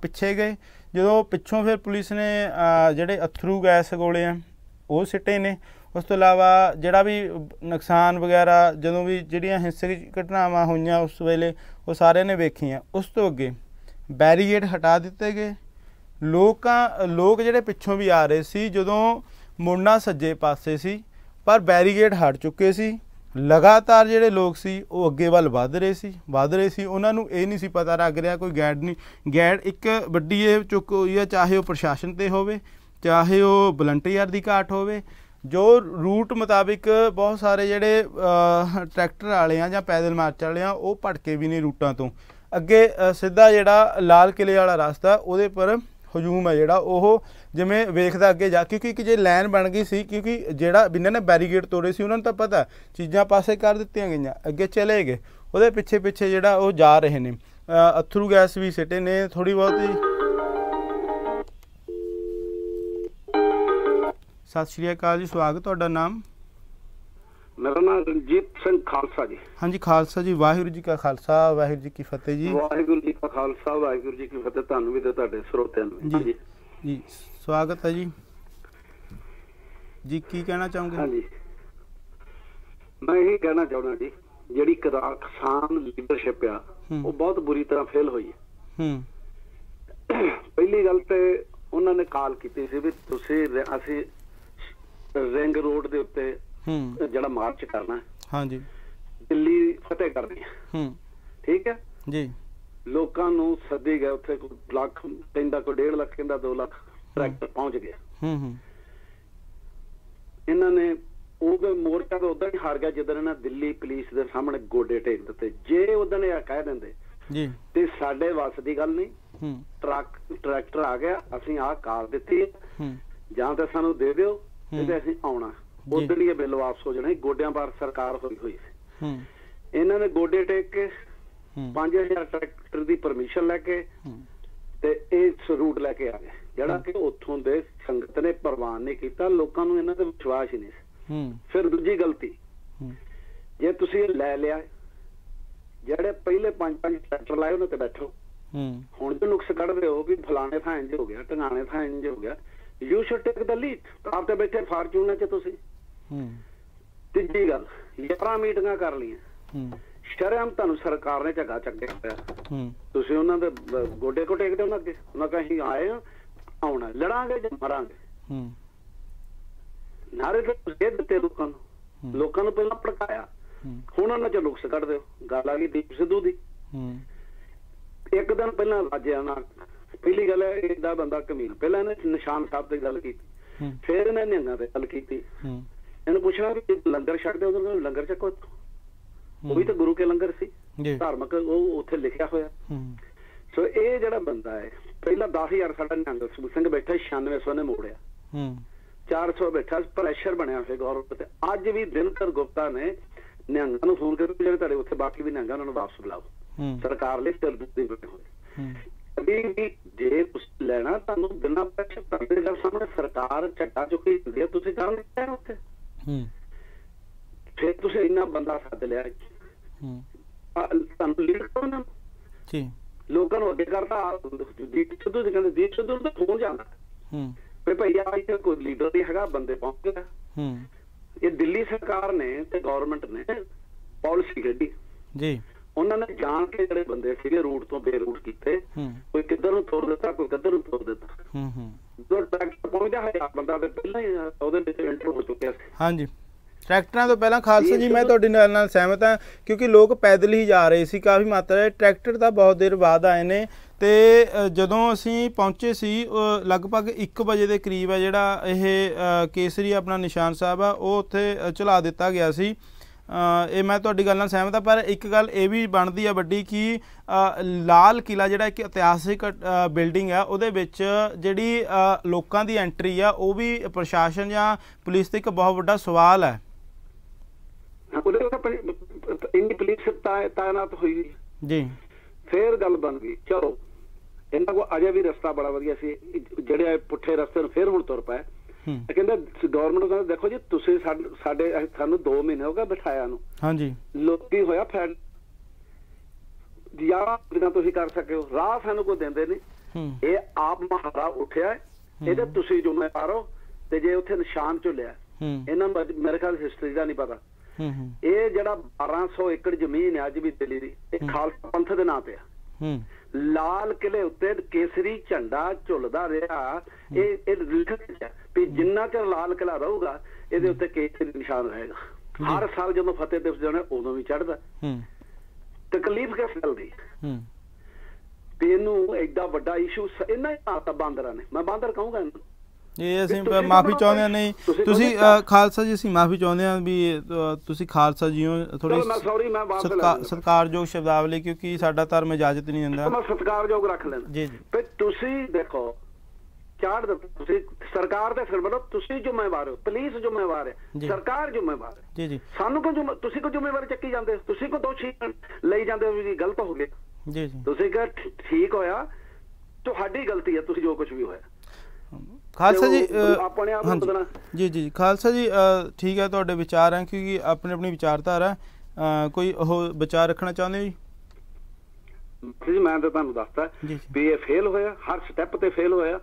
ਪਿੱਛੇ ਗਏ, ਜਦੋਂ ਪਿੱਛੋਂ ਫਿਰ ਪੁਲਿਸ ਨੇ ਜਿਹੜੇ ਅਥਰੂ ਗੈਸ ਗੋਲੇ ਆ ਉਹ ਸਿੱਟੇ ਨੇ। ਉਸ ਤੋਂ ਇਲਾਵਾ ਜਿਹੜਾ ਵੀ ਨੁਕਸਾਨ ਵਗੈਰਾ ਜਦੋਂ ਵੀ ਜਿਹੜੀਆਂ ਹਿੰਸਕ ਘਟਨਾਵਾਂ ਹੋਈਆਂ ਉਸ ਵੇਲੇ ਉਹ ਸਾਰਿਆਂ ਨੇ ਵੇਖੀਆਂ। ਉਸ ਤੋਂ ਅੱਗੇ ਬੈਰੀਗੇਡ ਹਟਾ ਦਿੱਤੇ ਗਏ। ਲੋਕ ਜਿਹੜੇ ਪਿੱਛੋਂ ਵੀ ਆ ਰਹੇ ਸੀ, ਜਦੋਂ ਮੁੜਨਾ ਸੱਜੇ ਪਾਸੇ ਸੀ ਪਰ ਬੈਰੀਗੇਡ ਹਟ ਚੁੱਕੇ ਸੀ। लगातार ਜਿਹੜੇ ਲੋਕ ਸੀ ਉਹ ਅੱਗੇ ਵੱਲ ਵਧ ਰਹੇ ਸੀ। ਉਹਨਾਂ ਨੂੰ ਇਹ ਨਹੀਂ ਸੀ ਪਤਾ ਲੱਗ ਰਿਹਾ ਕੋਈ ਗੈਡ ਇੱਕ ਵੱਡੀ ਇਹ ਚੁੱਕ ਹੋਈ ਹੈ, ਚਾਹੇ ਉਹ ਪ੍ਰਸ਼ਾਸਨ ਤੇ ਹੋਵੇ, ਚਾਹੇ ਉਹ ਵਲੰਟੀਅਰ ਦੀ ਘਾਟ ਹੋਵੇ। ਜੋ रूट मुताबिक बहुत सारे ਜਿਹੜੇ ट्रैक्टर वाले ਆ ਜਾਂ पैदल मार्च वाले ਆ ਉਹ ਭਟਕੇ भी नहीं रूटां तो। ਅੱਗੇ ਸਿੱਧਾ ਜਿਹੜਾ लाल किले वाला रास्ता ਉਹਦੇ पर हजूम है ਜਿਹੜਾ ਉਹ ਜਿਵੇਂ ਵੇਖਦਾ ਅੱਗੇ ਜਾ, ਕਿਉਂਕਿ ਜੇ ਲਾਈਨ ਬਣ ਗਈ ਸੀ, ਕਿਉਂਕਿ ਜਿਹੜਾ ਬਿਨਾਂ ਨੇ ਬੈਰੀਗੇਡ ਤੋੜੇ ਸੀ ਉਹਨਾਂ ਨੂੰ ਤਾਂ ਪਤਾ ਚੀਜ਼ਾਂ ਪਾਸੇ ਕਰ ਦਿੱਤੀਆਂ ਗਈਆਂ, ਅੱਗੇ ਚਲੇ ਗਏ। ਉਹਦੇ ਪਿੱਛੇ ਜਿਹੜਾ ਉਹ ਜਾ ਰਹੇ ਨੇ। ਅਥਰੂ ਗੈਸ ਵੀ ਸਿੱਟੇ ਨੇ ਥੋੜੀ ਬਹੁਤੀ। ਸਤਿ ਸ਼੍ਰੀ ਅਕਾਲ ਜੀ, ਸਵਾਗਤ। ਤੁਹਾਡਾ ਨਾਮ? मेरा नाम रंजीत सिंह खालसा जी। हाँ जी, खालसा जी। वाहिगुरू जी का खालसा, वाहिगुरू जी की फतेह जी। वाहिगुरू जी का खालसा, वाहिगुरू जी की फतेह। ਤੁਹਾਨੂੰ ਵੀ ਤੇ ਤੁਹਾਡੇ ਸਰੋਤਿਆਂ ਨੂੰ जी जी स्वागत है जी। जी की कहना चाहोगे? हाँ जी, मैं यही कहना चाहना जी, ਜਿਹੜੀ ਕਿਸਾਨ ਲੀਡਰਸ਼ਿਪ ਆ ਉਹ ਬਹੁਤ ਬੁਰੀ ਤਰ੍ਹਾਂ ਫੇਲ ਹੋਈ ਹੈ। ਪਹਿਲੀ ਗੱਲ ਤੇ ਉਹਨਾਂ ਨੇ ਕਾਲ ਕੀਤੀ ਸੀ ਵੀ ਤੁਸੀਂ ਅਸੀਂ ਰਿੰਗ ਰੋਡ ਦੇ ਉੱਤੇ ਜਿਹੜਾ ਮਾਰਚ ਕਰਨਾ ਹੈ, हाँ जी, ਦਿੱਲੀ ਫਤਿਹ ਕਰਨੀ ਹੈ। ਠੀਕ ਹੈ ਜੀ। ਲੋਕਾਂ ਨੂੰ ਸੱਦੇ ਗਏ, ਉੱਥੇ ਕੋਈ ਲੱਖ ਕਹਿੰਦਾ, ਕੋਈ 1.5 ਲੱਖ ਕਹਿੰਦਾ, 2 ਲੱਖ ਟਰੈਕਟਰ ਪਹੁੰਚ ਗਿਆ। ਇਹਨਾਂ ਨੇ ਉਹ ਮੋਰਚਾ ਤਾਂ ਉਦਾਂ ਹੀ ਹਾਰ ਗਿਆ ਜਦੋਂ ਇਹਨਾਂ ਦਿੱਲੀ ਪੁਲਿਸ ਦੇ ਸਾਹਮਣੇ ਗੋਡੇ ਟੇਕ ਦਿੱਤੇ। ਜੇ ਉਦੋਂ ਇਹ ਕਹਿ ਦਿੰਦੇ ਜੀ ਤੇ ਸਾਡੇ ਵੱਸ ਦੀ ਗੱਲ ਨਹੀਂ, ਟਰੈਕਟਰ ਆ ਗਿਆ, ਅਸੀਂ ਆਹ ਕਾਰ ਦਿੱਤੀ ਜਾਂ ਤਾਂ ਸਾਨੂੰ ਦੇ ਦਿਓ ਤੇ ਅਸੀਂ ਆਉਣਾ, ਉਦੋਂ ਹੀ ਬਿੱਲ ਵਾਪਸ ਹੋ ਜਾਣਾ। ਗੋਡਿਆਂ ਪਰ ਸਰਕਾਰ ਹੋਈ ਸੀ। ਇਹਨਾਂ ਨੇ ਗੋਡੇ ਟੇਕ ਕੇ 5000 ਟਰੈਕਟਰ ਦੀ ਪਰਮਿਸ਼ਨ ਲੈ ਕੇ ਤੇ ਇਹ ਰੂਟ ਲੈ ਕੇ ਆ ਗਏ, ਜਿਹੜਾ ਕਿ ਉੱਥੋਂ ਦੇ ਸੰਗਤ ਨੇ ਪ੍ਰਵਾਨ ਨਹੀਂ ਕੀਤਾ। ਲੋਕਾਂ ਨੂੰ ਇਹਨਾਂ ਤੇ ਵਿਸ਼ਵਾਸ ਹੀ ਨਹੀਂ ਸੀ। ਫਿਰ ਦੂਜੀ ਗਲਤੀ, ਜੇ ਤੁਸੀਂ ਲੈ ਲਿਆ, ਜਿਹੜੇ ਪਹਿਲੇ 5 ਟਰੈਕਟਰ ਲਾਏ ਉਹਨਾਂ ਤੇ ਬੈਠੋ। ਹੁਣ ਜੋ ਨੁਕਸ ਕੱਢਦੇ ਹੋ ਵੀ ਫਲਾਣੇ ਥਾਂ ਇੰਜ ਹੋ ਗਿਆ, ਢੰਗਾਣੇ ਥਾਂ ਇੰਜ ਹੋ ਗਿਆ, you should take the lead. ਆਪ ਤੇ ਬੈਠੇ ਫਾਰਚੂਨਰ ਚ ਤੁਸੀਂ। ਤੀਜੀ ਗੱਲ, 11 ਮੀਟਿੰਗਾਂ ਕਰ ਲਈਆਂ, ਸ਼ਰਮ ਤੁਹਾਨੂੰ ਸਰਕਾਰ ਨੇ ਝੱਗਾ ਚੱਕਿਆ ਪਿਆ। ਤੁਸੀਂ ਉਹਨਾਂ ਦੇ ਗੋਡੇ ਕੋ ਟੇਕਦੇ ਉਹਨਾਂ ਅੱਗੇ, ਉਹਨਾਂ ਕਹੇ ਅਸੀਂ ਆਏ ਆ, ਆਉਣਾ, ਲੜਾਂਗੇ ਜਾਂ ਮਰਾਂਗੇ। ਨਾਰੇ ਤੇ ਦਿੱਤੇ ਲੋਕਾਂ ਨੂੰ ਪਹਿਲਾਂ ਭੜਕਾਇਆ, ਹੁਣ ਉਹਨਾਂ ਚ ਨੁਕਸ ਕੱਢ ਦਿਓ। ਗੱਲ ਆ ਗਈ ਦੀਪ ਸਿੱਧੂ ਦੀ। ਇੱਕ ਦਿਨ ਪਹਿਲਾਂ ਰਾਜਿਆ ਨਾਲ ਪਹਿਲੀ ਗੱਲ ਹੈ, ਇਹਦਾ ਬੰਦਾ ਕਮੀਨ। ਪਹਿਲਾਂ ਇਹਨੇ ਨਿਸ਼ਾਨ ਸਾਹਿਬ ਤੇ ਗੱਲ ਕੀਤੀ, ਫਿਰ ਇਹਨੇ ਨਿਹੰਗਾਂ ਤੇ ਗੱਲ ਕੀਤੀ, ਇਹਨੂੰ ਪੁੱਛਣਾ ਵੀ ਲੰਗਰ ਛਕਦੇ ਉਦੋਂ ਲੰਗਰ ਛਕੋ, ਉਹ ਵੀ ਤਾਂ ਗੁਰੂ ਕੇ ਲੰਗਰ ਸੀ, ਧਾਰਮਿਕ ਉਹ ਉੱਥੇ ਲਿਖਿਆ ਹੋਇਆ। ਸੋ ਇਹ ਜਿਹੜਾ ਬੰਦਾ ਹੈ, ਪਹਿਲਾਂ 10,000 ਸਾਡਾ ਨਿਹੰਗ ਸਿੰਘ ਬੈਠਾ, 9600 ਨੇ ਮੋੜਿਆ, 400 ਬੈਠਾ, ਪ੍ਰੈਸ਼ਰ ਬਣਿਆ ਹੋਇਆ ਗੌਰਮੈਂਟ ਤੇ। ਅੱਜ ਵੀ ਦਿਨਕਰ ਗੁਪਤਾ ਨੇ ਨਿਹੰਗਾਂ ਨੂੰ ਫੋਨ ਕਰਕੇ ਜਿਹੜੇ ਤੁਹਾਡੇ ਉੱਥੇ ਬਾਕੀ ਵੀ ਨਿਹੰਗਾਂ ਉਹਨਾਂ ਨੂੰ ਵਾਪਸ ਬੁਲਾਓ, ਸਰਕਾਰ ਲਈ ਸਿਰਦਰਦੀ ਬਣੇ ਹੋਏ। ਕਦੀ ਵੀ ਜੇ ਤੁਸੀਂ ਲੈਣਾ ਤੁਹਾਨੂੰ ਬਿਨਾਂ ਪ੍ਰੈਸ਼ਰ ਕਰਦੇ ਗੱਲ ਸਾਹਮਣੇ ਸਰਕਾਰ ਝੱਟਾ ਚੁੱਕੀ ਹੁੰਦੀ ਹੈ, ਤੁਸੀਂ ਕੰਮ ਨਹੀਂ ਲੈਣਾ ਉੱਥੇ। ਫਿਰ ਤੁਸੀਂ ਇੰਨਾ ਬੰਦਾ ਸੱਦ ਲਿਆ, ਤੁਹਾਨੂੰ ਲੀਡ ਕਰੋ ਨਾ, ਲੋਕਾਂ ਨੂੰ ਅੱਗੇ ਕਰਦਾ। ਦੀਪ ਸਿੱਧੂ ਕਹਿੰਦੇ ਦੀਪ ਸਿੱਧੂ ਨੂੰ ਤਾਂ ਫੋਨ ਜਾਂਦਾ ਵੀ ਭਾਈ ਆ ਇੱਥੇ ਕੋਈ ਲੀਡਰ ਨਹੀਂ ਹੈਗਾ, ਬੰਦੇ ਪਹੁੰਚ ਗਿਆ। ਇਹ ਦਿੱਲੀ ਸਰਕਾਰ ਨੇ ਤੇ ਗਵਰਨਮੈਂਟ ਨੇ ਪਾਲਿਸੀ ਕੱਢੀ ਜੀ, ਉਹਨਾਂ ਨੇ ਜਾਣ ਕੇ ਜਿਹੜੇ ਬੰਦੇ ਸੀਗੇ ਰੂਟ ਤੋਂ ਬੇਰੂਟ ਕੀਤੇ, ਕੋਈ ਕਿੱਧਰ ਨੂੰ ਤੋੜ ਦਿੱਤਾ, ਕੋਈ ਕਿੱਧਰ ਨੂੰ ਤੋੜ ਦਿੱਤਾ। ਜੋ ਟਰੈਕਟਰ ਪਹੁੰਚਦਾ ਹੈ ਬੰਦਾ ਤੇ ਪਹਿਲਾਂ ਹੀ ਉਹਦੇ ਵਿੱਚ ਐਂਟਰ ਹੋ ਚੁੱਕਿਆ ਸੀ। ਹਾਂਜੀ, ਟਰੈਕਟਰਾਂ ਤੋਂ ਪਹਿਲਾਂ ਖਾਲਸਾ ਜੀ ਮੈਂ ਤੁਹਾਡੇ ਨਾਲ ਸਹਿਮਤ ਹਾਂ, ਕਿਉਂਕਿ ਲੋਕ ਪੈਦਲ ਹੀ ਜਾ ਰਹੇ ਸੀ ਕਾਫੀ ਮਾਤਰਾ। ਟਰੈਕਟਰ ਤਾਂ ਬਹੁਤ ਦੇਰ ਬਾਅਦ ਆਏ ਨੇ ਤੇ ਜਦੋਂ ਅਸੀਂ ਪਹੁੰਚੇ ਸੀ ਲਗਭਗ 1 ਵਜੇ ਦੇ ਕਰੀਬ ਹੈ ਜਿਹੜਾ ਇਹ ਕੇਸਰੀ ਆਪਣਾ ਨਿਸ਼ਾਨ ਸਾਹਿਬ ਆ ਉਹ ਉੱਥੇ ਚਲਾ ਦਿੱਤਾ ਗਿਆ ਸੀ। ਇਹ ਮੈਂ ਤੁਹਾਡੀ ਗੱਲ ਨਾਲ ਸਹਿਮਤ ਹਾਂ, ਪਰ ਇੱਕ ਗੱਲ ਇਹ ਵੀ ਬਣਦੀ ਆ ਵੱਡੀ ਕਿ ਲਾਲ ਕਿਲ੍ਹਾ ਜਿਹੜਾ ਇੱਕ ਇਤਿਹਾਸਿਕ ਬਿਲਡਿੰਗ ਆ, ਉਹਦੇ ਵਿੱਚ ਜਿਹੜੀ ਲੋਕਾਂ ਦੀ ਐਂਟਰੀ ਆ ਉਹ ਵੀ ਪ੍ਰਸ਼ਾਸਨ ਜਾਂ ਪੁਲਿਸ ਤੇ ਇੱਕ ਬਹੁਤ ਵੱਡਾ ਸਵਾਲ ਹੈ। ਇੰਨੀ ਪੁਲਿਸ ਤਾਇਨਾਤ ਹੋਈ ਜੀ, ਫਿਰ ਗੱਲ ਬਣ ਗਈ। ਚਲੋ ਇਹਨਾਂ ਕੋਲ ਅਜੇ ਵੀ ਰਸਤਾ ਬੜਾ ਵਧੀਆ ਸੀ, ਜਿਹੜੇ ਪੁੱਠੇ ਰਸਤੇ ਨੂੰ ਫਿਰ ਹੁਣ ਤੁਰ ਪਏ। ਕਹਿੰਦਾ ਗਵਰਨਮੈਂਟ ਕਹਿੰਦਾ ਦੇਖੋ ਜੀ ਤੁਸੀਂ ਸਾਨੂੰ 2 ਮਹੀਨੇ ਹੋ ਗਏ ਬਿਠਾਇਆ ਨੂੰ, ਹਾਂਜੀ ਲੋਕੀ ਹੋਇਆ ਫੈਡ ਜਿਆਦਾ ਜਿੰਨਾ ਤੁਸੀਂ ਕਰ ਸਕੇ ਹੋ, ਰਾਹ ਸਾਨੂੰ ਕੋਈ ਦਿੰਦੇ ਨਹੀਂ। ਇਹ ਆਪ ਮਹਾਰਾ ਉੱਠਿਆ, ਇਹਦੇ ਤੁਸੀਂ ਜ਼ਿੰਮੇਵਾਰ ਹੋ। ਤੇ ਜੇ ਉੱਥੇ ਨਿਸ਼ਾਨ ਝੁੱਲਿਆ, ਇਹਨਾਂ ਨੂੰ ਮੇਰੇ ਖਿਆਲ ਹਿਸਟਰੀ ਦਾ ਨਹੀਂ ਪਤਾ। ਇਹ ਜਿਹੜਾ 1200 ਏਕੜ ਜ਼ਮੀਨ ਹੈ ਅੱਜ ਵੀ ਦਿੱਲੀ ਦੀ, ਇਹ ਖਾਲਸਾ ਪੰਥ ਦੇ ਨਾਂ ਤੇ ਆ। ਲਾਲ ਕਿਲੇ ਉੱਤੇ ਕੇਸਰੀ ਝੰਡਾ ਝੁੱਲਦਾ ਰਿਹਾ, ਇਹ ਲਿਖਤ ਵੀ ਜਿੰਨਾ ਚਿਰ ਲਾਲ ਕਿਲਾ ਰਹੂਗਾ ਇਹਦੇ ਉੱਤੇ ਕੇਸਰੀ ਨਿਸ਼ਾਨ ਰਹੇਗਾ। ਹਰ ਸਾਲ ਜਦੋਂ ਫਤਿਹ ਦਿਵਸ ਜਾਣਾ ਉਦੋਂ ਵੀ ਚੜ੍ਹਦਾ। ਤਕਲੀਫ ਕਿਸ ਗੱਲ ਦੀ ਵੀ ਇਹਨੂੰ ਐਡਾ ਵੱਡਾ ਇਸ਼ੂ ਇਹਨਾਂ ਹੀ ਬਾਂਦਰਾਂ ਨੇ, ਮੈਂ ਬਾਂਦਰ ਕਹੂੰਗਾ ਇਹਨੂੰ। ਇਹ ਅਸੀਂ ਮਾਫੀ ਚਾਹੁੰਦੇ ਹਾਂ। ਨਹੀਂ ਤੁਸੀਂ ਖਾਲਸਾ ਜੀ, ਅਸੀਂ ਮਾਫੀ ਚਾਹੁੰਦੇ ਹਾਂ ਵੀ ਤੁਸੀਂ ਖਾਲਸਾ ਜੀ ਹੋ ਥੋੜੀ ਸਤਿਕਾਰਯੋਗ ਸ਼ਬਦਾਵਲੀ, ਕਿਉਂਕਿ ਸਾਡਾ ਧਰਮ ਇਜਾਜ਼ਤ ਨਹੀਂ ਦਿੰਦਾ। ਮੈਂ ਸਤਿਕਾਰਯੋਗ ਰੱਖ ਲੈਣਾ ਜੀ ਜੀ। ਤੇ ਤੁਸੀਂ ਦੇਖੋ ਚਾੜ ਤੁਸੀਂ ਸਰਕਾਰ ਦੇ ਸਿਰ ਵੱਲੋਂ ਤੁਸੀਂ ਜ਼ਿੰਮੇਵਾਰ ਹੋ, ਪੁਲਿਸ ਜ਼ਿੰਮੇਵਾਰ ਹੈ, ਸਰਕਾਰ ਜ਼ਿੰਮੇਵਾਰ ਹੈ ਜੀ ਜੀ। ਸਾਨੂੰ ਕਿਉਂ ਤੁਸੀਂ ਕੋਈ ਜ਼ਿੰਮੇਵਾਰੀ ਚੱਕੀ ਜਾਂਦੇ, ਤੁਸੀਂ ਕੋਈ ਦੋਸ਼ੀ ਲਈ ਜਾਂਦੇ ਹੋ ਵੀ ਗਲਤ ਹੋ ਗਏ ਜੀ ਜੀ। ਤੁਸੀਂ ਕਿਹਾ ਠੀਕ ਹੋਇਆ, ਤੁਹਾਡੀ ਗਲਤੀ ਹੈ, ਤੁਸੀਂ ਜੋ ਕੁਝ ਵੀ ਹੋਇਆ। ਖਾਲਸਾ ਜੀ ਜੀ ਜੀ ਖਾਲਸਾ ਜੀ ਠੀਕ ਹੈ, ਤੁਹਾਡੇ ਵਿਚਾਰ ਹੈ, ਕਿਉਂਕਿ ਆਪਣੀ ਆਪਣੀ ਵਿਚਾਰਧਾਰਾ। ਕੋਈ ਉਹ ਵਿਚਾਰ ਰੱਖਣਾ ਚਾਹੁੰਦੇ ਹੋ ਜੀ? ਮੈਂ ਤਾਂ ਤੁਹਾਨੂੰ ਦੱਸਦਾ ਵੀ ਇਹ ਫੇਲ ਹੋਇਆ, ਹਰ ਸਟੈਪ ਤੇ ਫੇਲ ਹੋਇਆ।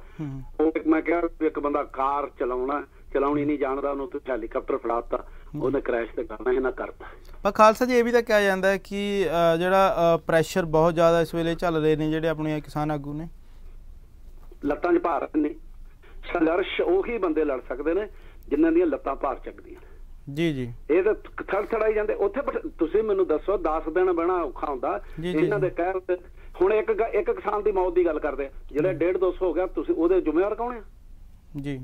ਉਹ ਮੈਂ ਕਿਹਾ ਇੱਕ ਬੰਦਾ ਕਾਰ ਚਲਾਉਣੀ ਨਹੀਂ ਜਾਣਦਾ, ਉਹਨੂੰ ਤੇ ਹੈਲੀਕਾਪਟਰ ਫੜਾਤਾ, ਉਹਨੇ ਕ੍ਰੈਸ਼ ਤੇ ਕਰਨਾ ਇਹਨਾਂ ਕਰਤਾ। ਪਰ ਖਾਲਸਾ ਜੀ ਇਹ ਵੀ ਤਾਂ ਕਿਹਾ ਜਾਂਦਾ ਹੈ ਕਿ ਜਿਹੜਾ ਪ੍ਰੈਸ਼ਰ ਬਹੁਤ ਜ਼ਿਆਦਾ ਇਸ ਵੇਲੇ ਚੱਲ ਰਹੇ ਨੇ ਜਿਹੜੇ ਆਪਣੇ ਕਿਸਾਨ ਆਗੂ ਨੇ, ਲੱਤਾਂ 'ਚ ਭਾਰ ਨੇ। ਸੰਘਰਸ਼ ਉਹੀ ਬੰਦੇ ਲੜ ਸਕਦੇ ਨੇ ਜਿਨ੍ਹਾਂ ਦੀਆਂ ਲੱਤਾਂ ਭਾਰ ਚੱਕਦੀਆਂ ਜੀ ਜੀ। ਇਹ ਤਾਂ ਥੜਥੜਾਈ ਜਾਂਦੇ ਉੱਥੇ। ਤੁਸੀਂ ਮੈਨੂੰ ਦੱਸੋ 10 ਦਿਨ ਬਹਿਣਾ ਔਖਾ ਹੁੰਦਾ ਇਹਨਾਂ ਦੇ ਕਹਿ। ਹੁਣ ਇੱਕ ਕਿਸਾਨ ਦੀ ਮੌਤ ਦੀ ਗੱਲ ਕਰਦੇ, ਜਿਹੜੇ 150-200 ਹੋ ਗਿਆ, ਤੁਸੀਂ ਉਹਦੇ ਜ਼ਿੰਮੇਵਾਰ ਕੌਣ ਆ ਜੀ?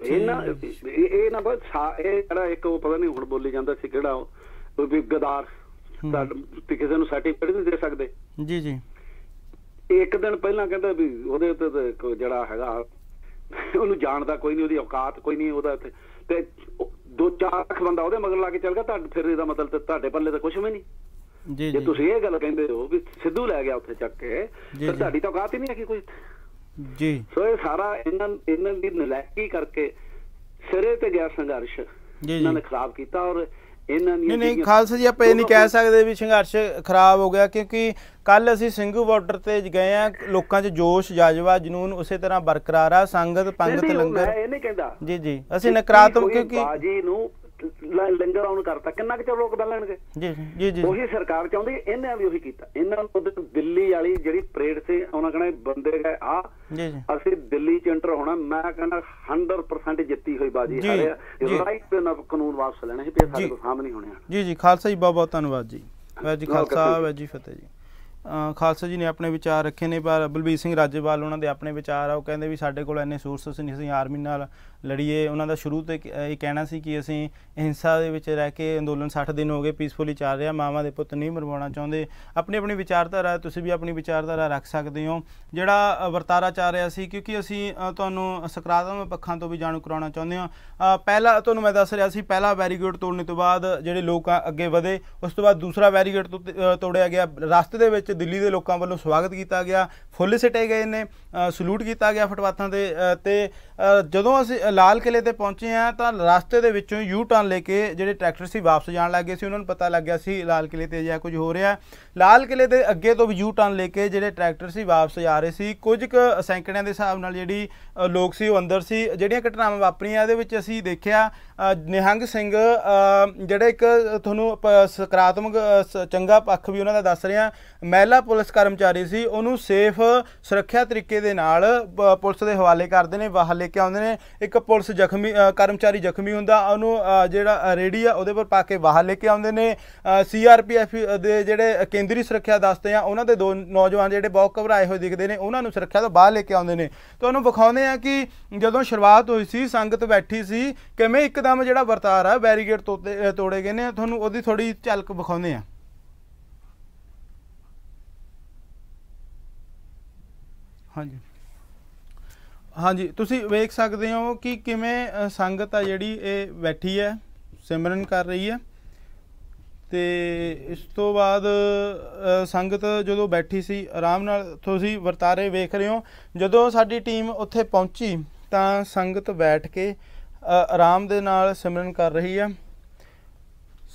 ਇਹ ਨਾ ਇਹ ਜਿਹੜਾ ਇੱਕ ਉਹ ਪਤਾ ਨਹੀਂ ਹੁਣ ਬੋਲੀ ਜਾਂਦਾ ਸੀ ਕਿਹੜਾ ਉਹ ਵੀ ਗਦਾਰ ਕਿਸੇ ਨੂੰ ਸਰਟੀਫਿਕੇਟ ਨਹੀਂ ਦੇ ਸਕਦੇ ਜੀ ਜੀ। ਇੱਕ ਦਿਨ ਪਹਿਲਾਂ ਕਹਿੰਦਾ ਵੀ ਉਹਦੇ ਉੱਤੇ ਜਿਹੜਾ ਹੈਗਾ ਉਹਨੂੰ ਜਾਣਦਾ ਕੋਈ ਨਹੀਂ, ਉਹਦੀ ਔਕਾਤ ਕੋਈ ਨਹੀਂ ਉਹਦਾ, ਤੇ 2-4 ਲੱਖ ਬੰਦਾ ਉਹਦੇ ਮਗਰ ਲਾ ਕੇ ਚੱਲ ਗਿਆ। ਤੁਹਾਡੇ ਫਿਰ ਇਹਦਾ ਮਤਲਬ ਤੁਹਾਡੇ ਪੱਲੇ ਤਾਂ ਕੁਛ ਵੀ ਨਹੀਂ। ਜੇ ਤੁਸੀਂ ਇਹ ਗੱਲ ਕਹਿੰਦੇ ਹੋ ਵੀ ਸਿੱਧੂ ਲੈ ਗਿਆ ਉੱਥੇ ਚੱਕ ਕੇ, ਤਾਂ ਤੁਹਾਡੀ ਤਾਂ ਔਕਾਤ ਹੀ ਨਹੀਂ ਹੈਗੀ ਕੋਈ ਜੀ। ਸੋ ਇਹ ਸਾਰਾ ਇਹਨਾਂ ਦੀ ਨਲਾਇਕੀ ਕਰਕੇ ਸਿਰੇ ਤੇ ਗਿਆ ਸੰਘਰਸ਼, ਇਹਨਾਂ ਨੇ ਖਰਾਬ ਕੀਤਾ। ਔਰ ਨਹੀਂ ਖਾਲਸਾ ਜੀ ਆਪਾਂ ਇਹ ਨਹੀਂ ਕਹਿ ਸਕਦੇ ਵੀ ਸੰਘਰਸ਼ ਖਰਾਬ ਹੋ ਗਿਆ, ਕਿਉਂਕਿ ਕੱਲ ਅਸੀਂ ਸਿੰਘੂ ਬਾਰਡਰ ਤੇ ਗਏ ਆ, ਲੋਕਾਂ 'ਚ ਜੋਸ਼ ਜਜ਼ਬਾ ਜਨੂਨ ਉਸੇ ਤਰ੍ਹਾਂ ਬਰਕਰਾਰ ਆ। ਸੰਗਤ ਪੰਗਤ ਲੰਗਰ ਇਹ ਨਹੀਂ ਕਹਿੰਦਾ ਜੀ ਜੀ। ਅਸੀਂ ਨਕਾਰਾਤਮਕ ਕਿਉਂਕਿ ਬਾਜੀ ਨੂੰ ਲੰਗਰ ਆਉਣ ਕਰਤਾ, ਕਿੰਨਾ ਕੁ ਲੋਕ ਬੈਲਣਗੇ ਜੀ ਜੀ ਜੀ। ਉਹੀ ਸਰਕਾਰ ਚਾਹੁੰਦੀ, ਇਹਨੇ ਵੀ ਉਹੀ ਕੀਤਾ। ਇਹਨਾਂ ਨੂੰ ਦਿੱਲੀ ਵਾਲੀ ਜਿਹੜੀ ਪਰੇਡ ਸੀ, ਉਹਨਾਂ ਕਹਿੰਦਾ ਬੰਦੇ ਗਏ ਆ ਅਸੀਂ ਦਿੱਲੀ 'ਚ ਐਂਟਰ ਹੋਣਾ। ਮੈਂ ਕਹਿੰਦਾ 100% ਜਿੱਤੀ ਹੋਈ ਬਾਜੀ ਹਾਰਿਆ, ਰਾਈਟ ਤੇ ਕਾਨੂੰਨ ਵਾਪਸ ਲੈਣਾ ਸੀ, ਫਿਰ ਸਾਡੇ ਕੋਲ ਸਾਹਮਣੇ ਹੋਣੇ ਜੀ ਜੀ। ਖਾਲਸਾ ਜੀ ਬਹੁਤ ਬਹੁਤ ਧੰਨਵਾਦ ਜੀ। ਵਾਹਿਗੁਰੂ ਜੀ ਖਾਲਸਾ ਵਾਹਿਗੁਰੂ ਜੀ ਫਤਿਹ ਜੀ। ਖਾਲਸਾ ਜੀ ਨੇ ਆਪਣੇ ਵਿਚਾਰ ਰੱਖੇ ਨੇ, ਪਰ ਬਲਬੀਰ ਸਿੰਘ ਰਾਜੇਵਾਲ ਉਹਨਾਂ ਦੇ ਆਪਣੇ ਵਿਚਾਰ ਆ। ਉਹ ਕਹਿੰਦੇ ਵੀ ਸਾਡੇ ਕੋਲ ਇੰਨੇ ਸੋਰਸਸ ਨਹੀਂ, ਅਸੀਂ ਆਰਮੀ ਨਾਲ ਲੜੀਏ। ਉਹਨਾਂ ਦਾ ਸ਼ੁਰੂ ਤੋਂ ਇਹ ਕਹਿਣਾ ਸੀ ਕਿ ਅਸੀਂ ਹਿੰਸਾ ਦੇ ਵਿੱਚ ਰਹਿ ਕੇ ਅੰਦੋਲਨ 60 ਦਿਨ ਹੋ ਗਏ ਪੀਸਫੁਲੀ ਚੱਲ ਰਿਹਾ, ਮਾਵਾਂ ਦੇ ਪੁੱਤ ਨਹੀਂ ਮਰਵਾਉਣਾ ਚਾਹੁੰਦੇ। ਆਪਣੀ ਆਪਣੀ ਵਿਚਾਰਧਾਰਾ, ਤੁਸੀਂ ਵੀ ਆਪਣੀ ਵਿਚਾਰਧਾਰਾ ਰੱਖ ਸਕਦੇ ਹੋ। ਜਿਹੜਾ ਵਰਤਾਰਾ ਚੱਲ ਰਿਹਾ ਸੀ, ਕਿਉਂਕਿ ਅਸੀਂ ਤੁਹਾਨੂੰ ਸਕਾਰਾਤਮਕ ਪੱਖਾਂ ਤੋਂ ਵੀ ਜਾਣੂ ਕਰਾਉਣਾ ਚਾਹੁੰਦੇ ਹਾਂ। ਪਹਿਲਾ ਤੁਹਾਨੂੰ ਮੈਂ ਦੱਸ ਰਿਹਾ ਸੀ, ਪਹਿਲਾ ਬੈਰੀਕੇਡ ਤੋੜਨ ਤੋਂ ਬਾਅਦ ਜਿਹੜੇ ਲੋਕ ਅੱਗੇ ਵਧੇ, ਉਸ ਤੋਂ ਬਾਅਦ ਦੂਸਰਾ ਬੈਰੀਕੇਡ ਤੋੜਿਆ ਗਿਆ। ਰਸਤੇ ਦੇ ਵਿੱਚ ਦਿੱਲੀ ਦੇ ਲੋਕਾਂ ਵੱਲੋਂ ਸਵਾਗਤ ਕੀਤਾ ਗਿਆ, ਫੁੱਲ ਸਿੱਟੇ ਗਏ ਨੇ, ਸਲੂਟ ਕੀਤਾ ਗਿਆ ਫੁੱਟਪਾਥਾਂ ਤੇ ਜਦੋਂ ਅਸੀਂ ਲਾਲ ਕਿਲੇ ਤੇ ਪਹੁੰਚੇ ਹਾਂ ਤਾਂ ਰਸਤੇ ਦੇ ਵਿੱਚੋਂ ਯੂ ਟਰਨ ਲੈ ਕੇ ਜਿਹੜੇ ਟਰੈਕਟਰ ਸੀ ਵਾਪਸ ਜਾਣ ਲੱਗ ਗਏ ਸੀ। ਉਹਨਾਂ ਨੂੰ ਪਤਾ ਲੱਗ ਗਿਆ ਸੀ ਲਾਲ ਕਿਲੇ ਤੇ ਅਜਿਹਾ ਕੁਝ ਹੋ ਰਿਹਾ। ਲਾਲ ਕਿਲੇ ਦੇ ਅੱਗੇ ਤੋਂ ਵੀ ਯੂ ਟਰਨ ਲੈ ਕੇ ਜਿਹੜੇ ਟਰੈਕਟਰ ਸੀ ਵਾਪਸ ਜਾ ਰਹੇ ਸੀ। ਕੁਝ ਕੁ ਸੈਂਕੜਿਆਂ ਦੇ ਹਿਸਾਬ ਨਾਲ ਜਿਹੜੀ ਲੋਕ ਸੀ ਉਹ ਅੰਦਰ ਸੀ। ਜਿਹੜੀਆਂ ਘਟਨਾਵਾਂ ਵਾਪਰੀਆਂ ਇਹਦੇ ਵਿੱਚ ਅਸੀਂ ਦੇਖਿਆ ਨਿਹੰਗ ਸਿੰਘ ਜਿਹੜੇ ਇੱਕ ਤੁਹਾਨੂੰ ਸਕਾਰਾਤਮਕ ਚੰਗਾ ਪੱਖ ਵੀ ਉਹਨਾਂ ਦਾ ਦੱਸ ਰਿਹਾ, ਮਹਿਲਾ ਪੁਲਿਸ ਕਰਮਚਾਰੀ ਸੀ, ਉਹਨੂੰ ਸੇਫ ਸੁਰੱਖਿਆ ਤਰੀਕੇ ਦੇ ਨਾਲ ਪੁਲਿਸ ਦੇ ਹਵਾਲੇ ਕਰਦੇ ਨੇ, ਬਾਹਰ ਲੈ ਕੇ ਆਉਂਦੇ ਨੇ। ਇੱਕ ਪੁਲਿਸ ਜ਼ਖਮੀ ਕਰਮਚਾਰੀ ਜ਼ਖਮੀ ਹੁੰਦਾ, ਉਹਨੂੰ ਜਿਹੜਾ ਰੇੜੀ ਆ ਉਹਦੇ ਪਰ ਪਾ ਕੇ ਬਾਹਰ ਲੈ ਕੇ ਆਉਂਦੇ ਨੇ। CRPF ਦੇ ਜਿਹੜੇ ਕੇਂਦਰੀ ਸੁਰੱਖਿਆ ਦਸਤੇ ਆ ਉਹਨਾਂ ਦੇ 2 ਨੌਜਵਾਨ ਜਿਹੜੇ ਬਹੁਤ ਘਬਰਾਏ ਹੋਏ ਦਿਖਦੇ ਨੇ, ਉਹਨਾਂ ਨੂੰ ਸੁਰੱਖਿਆ ਤੋਂ ਬਾਹਰ ਲੈ ਕੇ ਆਉਂਦੇ ਨੇ। ਤੁਹਾਨੂੰ ਵਿਖਾਉਂਦੇ ਆ ਕਿ ਜਦੋਂ ਸ਼ੁਰੂਆਤ ਹੋਈ ਸੀ, ਸੰਗਤ ਬੈਠੀ ਸੀ, ਕਿਵੇਂ ਇੱਕਦਮ ਜਿਹੜਾ ਵਰਤਾਰਾ ਆ ਬੈਰੀਕੇਡ ਤੋੜੇ ਗਏ ਨੇ। ਤੁਹਾਨੂੰ ਉਹਦੀ ਥੋੜੀ ਝਲਕ ਵਿਖਾਉਂਦੇ ਆ। ਹਾਂਜੀ ਹਾਂਜੀ, ਤੁਸੀਂ ਵੇਖ ਸਕਦੇ ਹੋ ਕਿ ਕਿਵੇਂ ਸੰਗਤ ਆ ਜਿਹੜੀ ਇਹ ਬੈਠੀ ਹੈ, ਸਿਮਰਨ ਕਰ ਰਹੀ ਹੈ। ਤੇ ਇਸ ਤੋਂ ਬਾਅਦ ਸੰਗਤ ਜਦੋਂ ਬੈਠੀ ਸੀ ਆਰਾਮ ਨਾਲ, ਤੁਸੀਂ ਵਰਤਾਰੇ ਵੇਖ ਰਹੇ ਹੋ। ਜਦੋਂ ਸਾਡੀ ਟੀਮ ਉੱਥੇ ਪਹੁੰਚੀ ਤਾਂ ਸੰਗਤ ਬੈਠ ਕੇ ਆਰਾਮ ਦੇ ਨਾਲ ਸਿਮਰਨ ਕਰ ਰਹੀ ਹੈ।